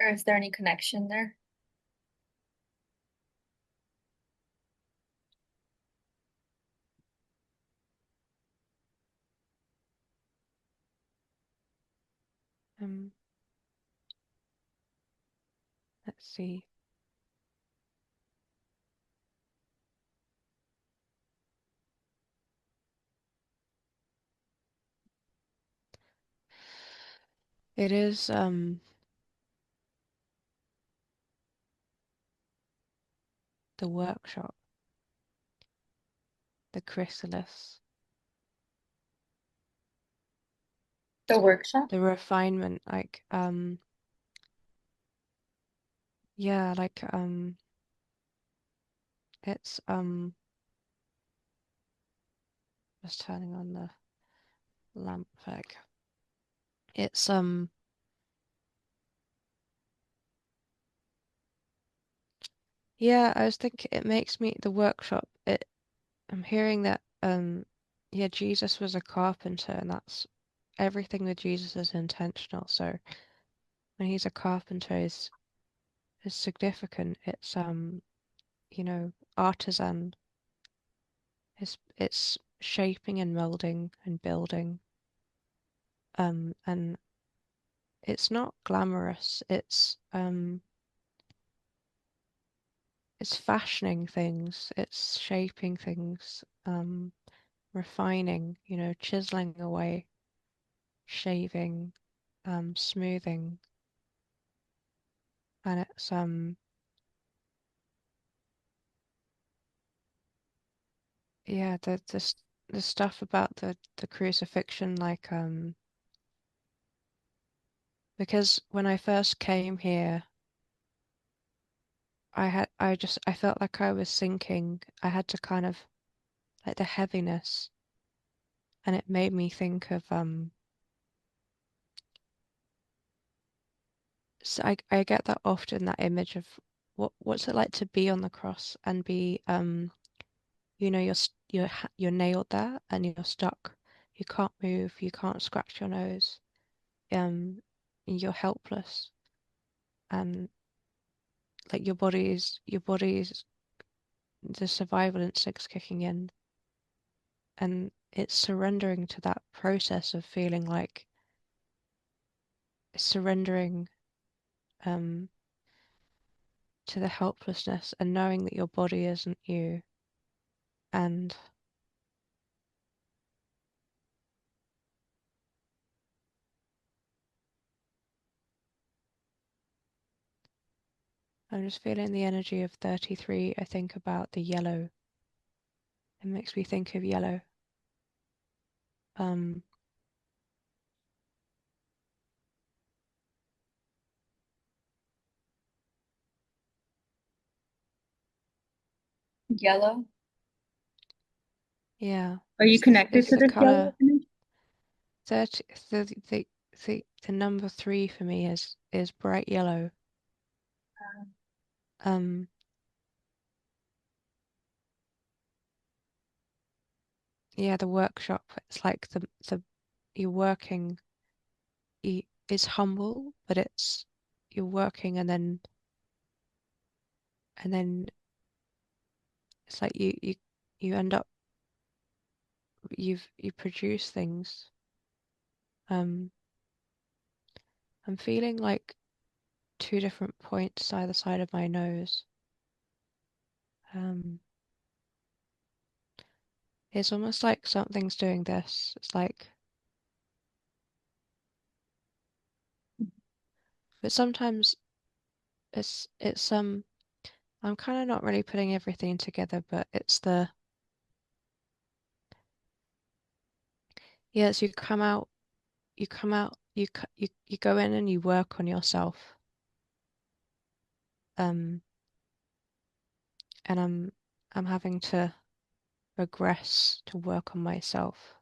Speaker 2: Or is there any connection there?
Speaker 1: Um, let's see. It is the workshop, the chrysalis,
Speaker 2: The workshop?
Speaker 1: the refinement, like yeah, like it's just turning on the lamp, like it's yeah, I was thinking it makes me the workshop. I'm hearing that yeah, Jesus was a carpenter, and that's everything with Jesus is intentional. So when he's a carpenter is significant. It's artisan. It's shaping and molding and building. And it's not glamorous. It's fashioning things. It's shaping things. Refining. Chiseling away, shaving, smoothing, and it's yeah, the stuff about the crucifixion, like because when I first came here, I felt like I was sinking. I had to kind of like the heaviness, and it made me think of so I get that often, that image of what's it like to be on the cross and be you're nailed there and you're stuck. You can't move, you can't scratch your nose. You're helpless, and like your body's the survival instincts kicking in, and it's surrendering to that process of feeling like surrendering um to the helplessness and knowing that your body isn't you. And I'm just feeling the energy of 33. I think about the yellow. It makes me think of yellow. um
Speaker 2: Yellow.
Speaker 1: yeah,
Speaker 2: Are you connected
Speaker 1: it's
Speaker 2: to
Speaker 1: the
Speaker 2: this yellow
Speaker 1: color
Speaker 2: image?
Speaker 1: 30. The number 3 for me is bright yellow. um yeah, the workshop, it's like the you're working. It's humble, but you're working, and then it's like you end up you produce things. um I'm feeling like two different points either side of my nose. um it's almost like something's doing this. It's like But sometimes it's I'm kind of not really putting everything together, but it's the yes, you come out, you go in and you work on yourself. Um, and I'm having to regress to work on myself.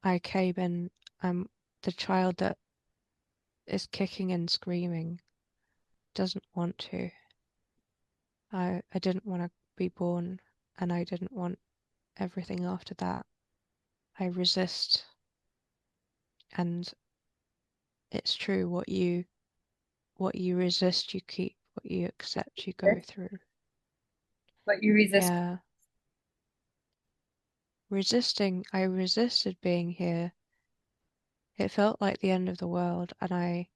Speaker 1: I came in, I'm the child that is kicking and screaming, doesn't want to. I didn't want to be born, and I didn't want everything after that. I resist, and it's true what you resist you keep, what you accept you go through.
Speaker 2: But you resist.
Speaker 1: Yeah. I resisted being here. It felt like the end of the world, and I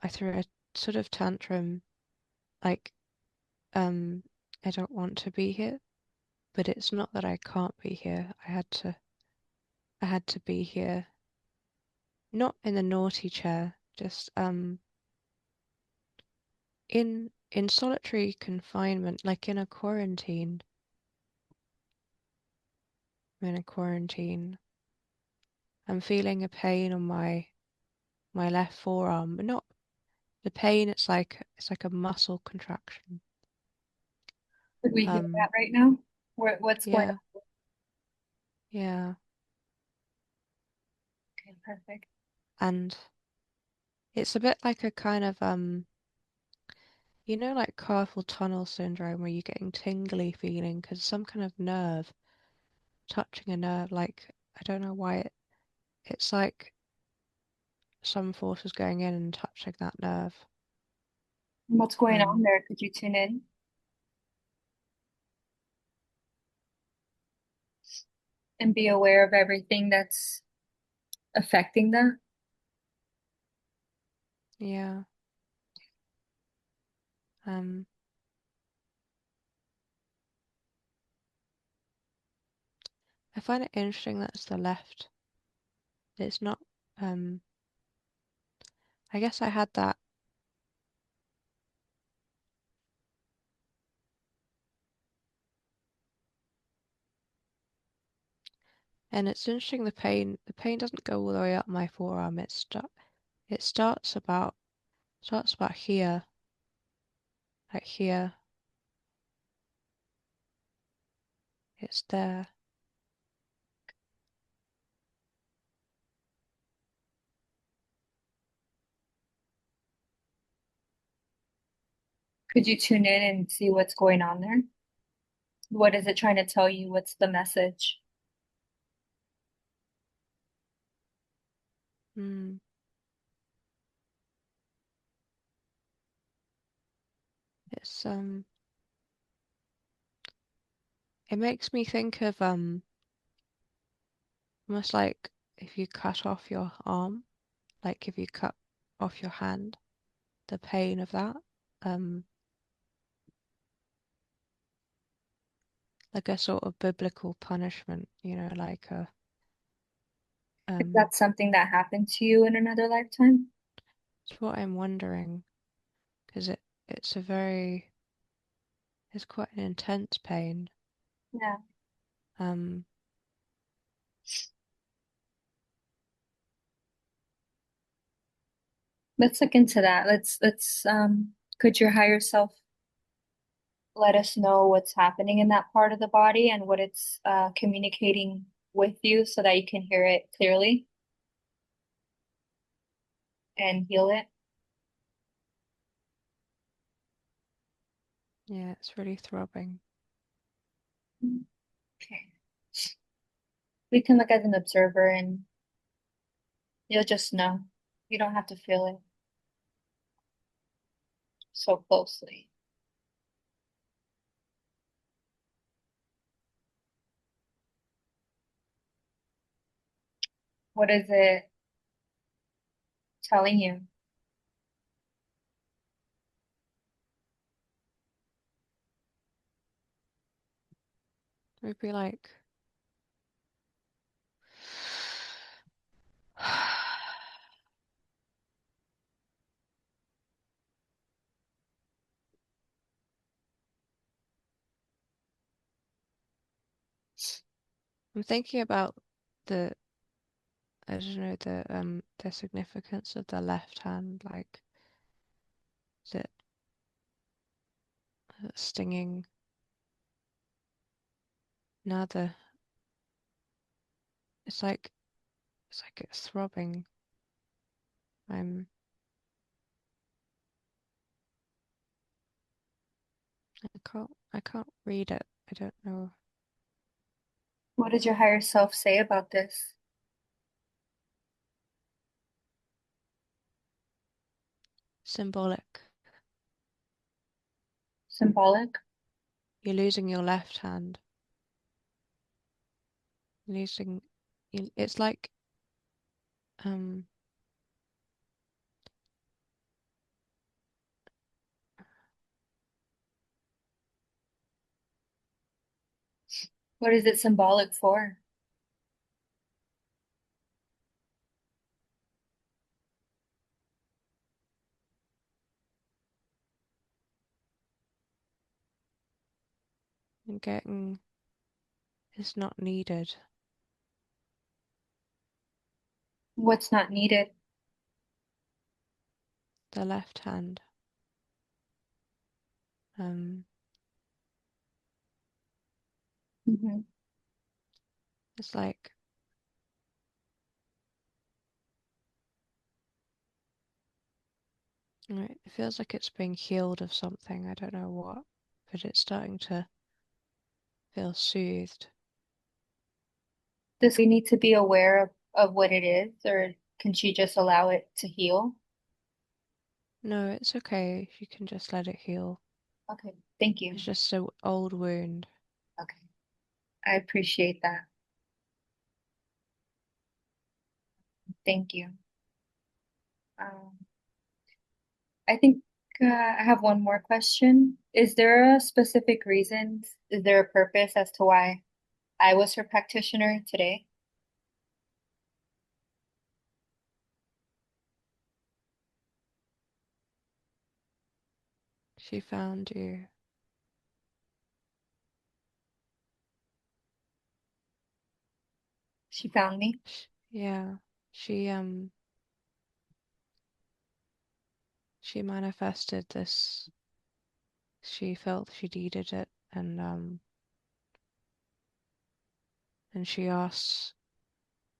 Speaker 1: threw a sort of tantrum like, um, I don't want to be here, but it's not that I can't be here. I had to be here. Not in the naughty chair, just in solitary confinement, like in a quarantine. I'm in a quarantine. I'm feeling a pain on my left forearm, but not the pain, it's like a muscle contraction.
Speaker 2: Could we hear
Speaker 1: Um,
Speaker 2: that right now? What's going
Speaker 1: yeah,
Speaker 2: on?
Speaker 1: yeah.
Speaker 2: Okay, perfect.
Speaker 1: And it's a bit like a kind of you know, like carpal tunnel syndrome where you're getting tingly feeling because some kind of nerve touching a nerve. Like I don't know why it's like some force is going in and touching that nerve.
Speaker 2: What's going on
Speaker 1: Um,
Speaker 2: there? Could you tune in and be aware of everything that's affecting that?
Speaker 1: yeah. Um, I find it interesting that it's the left. It's not. Um, I guess I had that, and it's interesting. The pain doesn't go all the way up my forearm. It starts about here, like here. It's there.
Speaker 2: Could you tune in and see what's going on there? What is it trying to tell you? What's the message?
Speaker 1: Mm, it's it makes me think of almost like if you cut off your arm, like if you cut off your hand, the pain of that, um, like a sort of biblical punishment, you know, like a
Speaker 2: Is that something that happened to you in another lifetime?
Speaker 1: it's what I'm wondering because it's a very it's quite an intense pain.
Speaker 2: Yeah.
Speaker 1: Um,
Speaker 2: Let's look into that. Could your higher self let us know what's happening in that part of the body and what it's communicating with you so that you can hear it clearly and heal it?
Speaker 1: yeah, it's really throbbing.
Speaker 2: Okay. We can look as an observer and you'll just know. You don't have to feel it so closely. What is it telling you?
Speaker 1: Maybe like I'm thinking about the I don't know the significance of the left hand, like the stinging. Now the it's like it's throbbing. I'm I can't read it. I don't know.
Speaker 2: What does your higher self say about this?
Speaker 1: Symbolic.
Speaker 2: Symbolic?
Speaker 1: You're losing your left hand. Losing. It's like um.
Speaker 2: What is it symbolic for?
Speaker 1: Getting is not needed.
Speaker 2: What's not needed?
Speaker 1: The left hand. Um.
Speaker 2: Hmm.
Speaker 1: It's like it feels like it's being healed of something. I don't know what, but it's starting to feel soothed.
Speaker 2: Does we need to be aware of what it is, or can she just allow it to heal?
Speaker 1: No, it's okay. You can just let it heal.
Speaker 2: Okay, thank
Speaker 1: It's
Speaker 2: you.
Speaker 1: just an old wound.
Speaker 2: Okay, I appreciate that. Thank you. Um, I think I have one more question. Is there a specific reason? Is there a purpose as to why I was her practitioner today?
Speaker 1: She found you.
Speaker 2: She found me.
Speaker 1: Yeah. She she manifested this. She felt she needed it, and she asked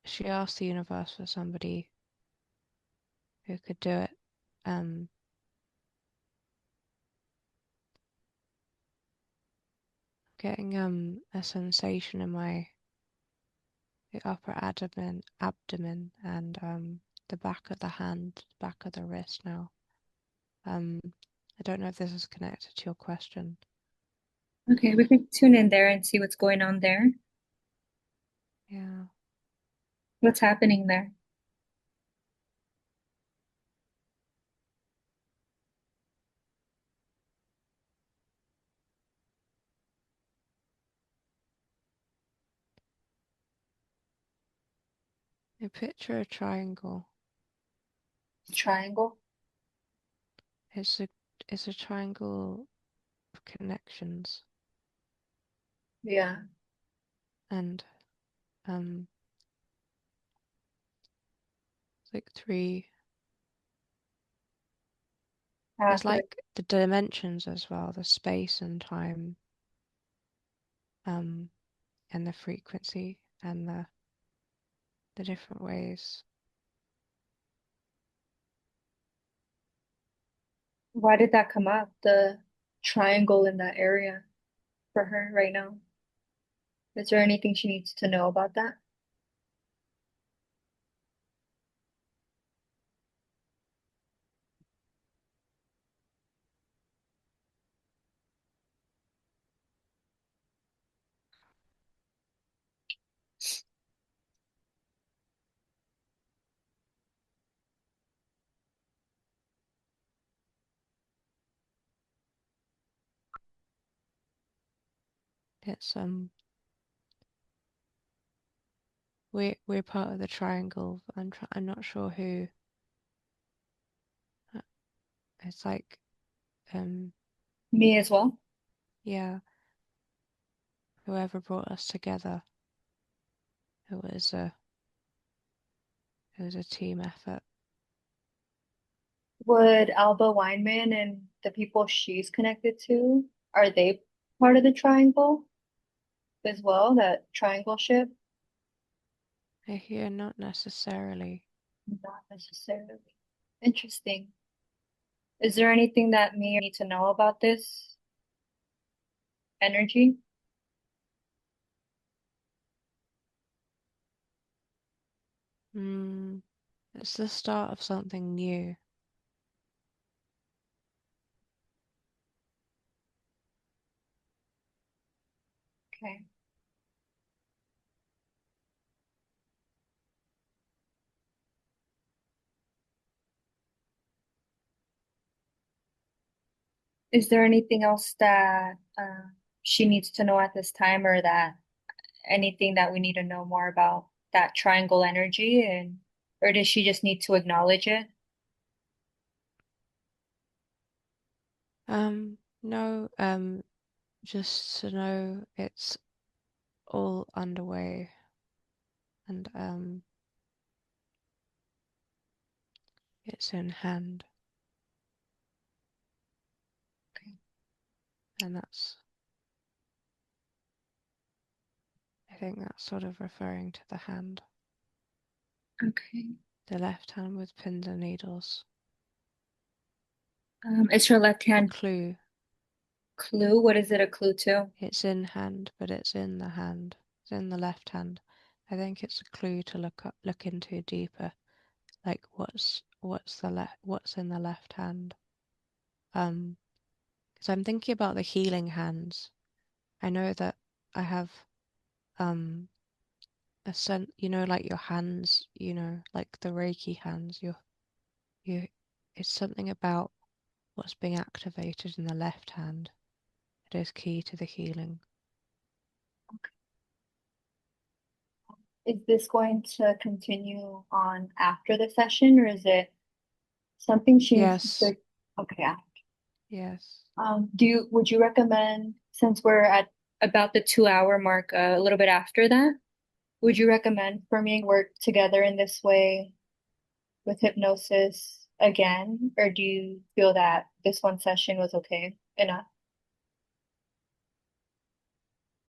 Speaker 1: the universe for somebody who could do it. Um, Getting a sensation in my the upper abdomen, and the back of the hand, back of the wrist now. Um, I don't know if this is connected to your question.
Speaker 2: Okay, we can tune in there and see what's going on there.
Speaker 1: Yeah.
Speaker 2: What's happening there?
Speaker 1: I picture a triangle.
Speaker 2: Triangle?
Speaker 1: It's a it's a triangle of connections,
Speaker 2: Yeah.
Speaker 1: and um like three. It's
Speaker 2: Three.
Speaker 1: like the dimensions as well, the space and time, um, and the frequency and the different ways.
Speaker 2: Why did that come up? The triangle in that area for her right now. Is there anything she needs to know about that?
Speaker 1: It's we're part of the triangle. I'm not sure who. uh, It's like um
Speaker 2: Me as well.
Speaker 1: yeah, whoever brought us together. It was a it was a team effort.
Speaker 2: Would Alba Weinman and the people she's connected to, are they part of the triangle as well? That triangle ship?
Speaker 1: I hear not necessarily.
Speaker 2: Not necessarily. Interesting. Is there anything that me or need to know about this energy?
Speaker 1: Hmm. It's the start of something new.
Speaker 2: Okay. Is there anything else that she needs to know at this time, or that anything that we need to know more about that triangle energy, and or does she just need to acknowledge it?
Speaker 1: No, just to know it's all underway and it's in hand.
Speaker 2: Okay.
Speaker 1: And I think that's sort of referring to the hand.
Speaker 2: Okay.
Speaker 1: The left hand with pins and needles.
Speaker 2: Is her left
Speaker 1: The
Speaker 2: hand
Speaker 1: clue.
Speaker 2: clue? What is it a clue to?
Speaker 1: It's in hand, but it's in the hand. It's in the left hand. I think it's a clue to look into deeper, like what's in the left hand. Because I'm thinking about the healing hands. I know that I have um a sense, like your hands, like the Reiki hands. You, it's something about what's being activated in the left hand. It is key to the healing.
Speaker 2: Is this going to continue on after the session, or is it something she needs
Speaker 1: Yes,
Speaker 2: to? Okay. Yeah.
Speaker 1: yes.
Speaker 2: Would you recommend, since we're at about the 2 hour mark, a little bit after that, would you recommend for me to work together in this way with hypnosis again, or do you feel that this one session was okay enough?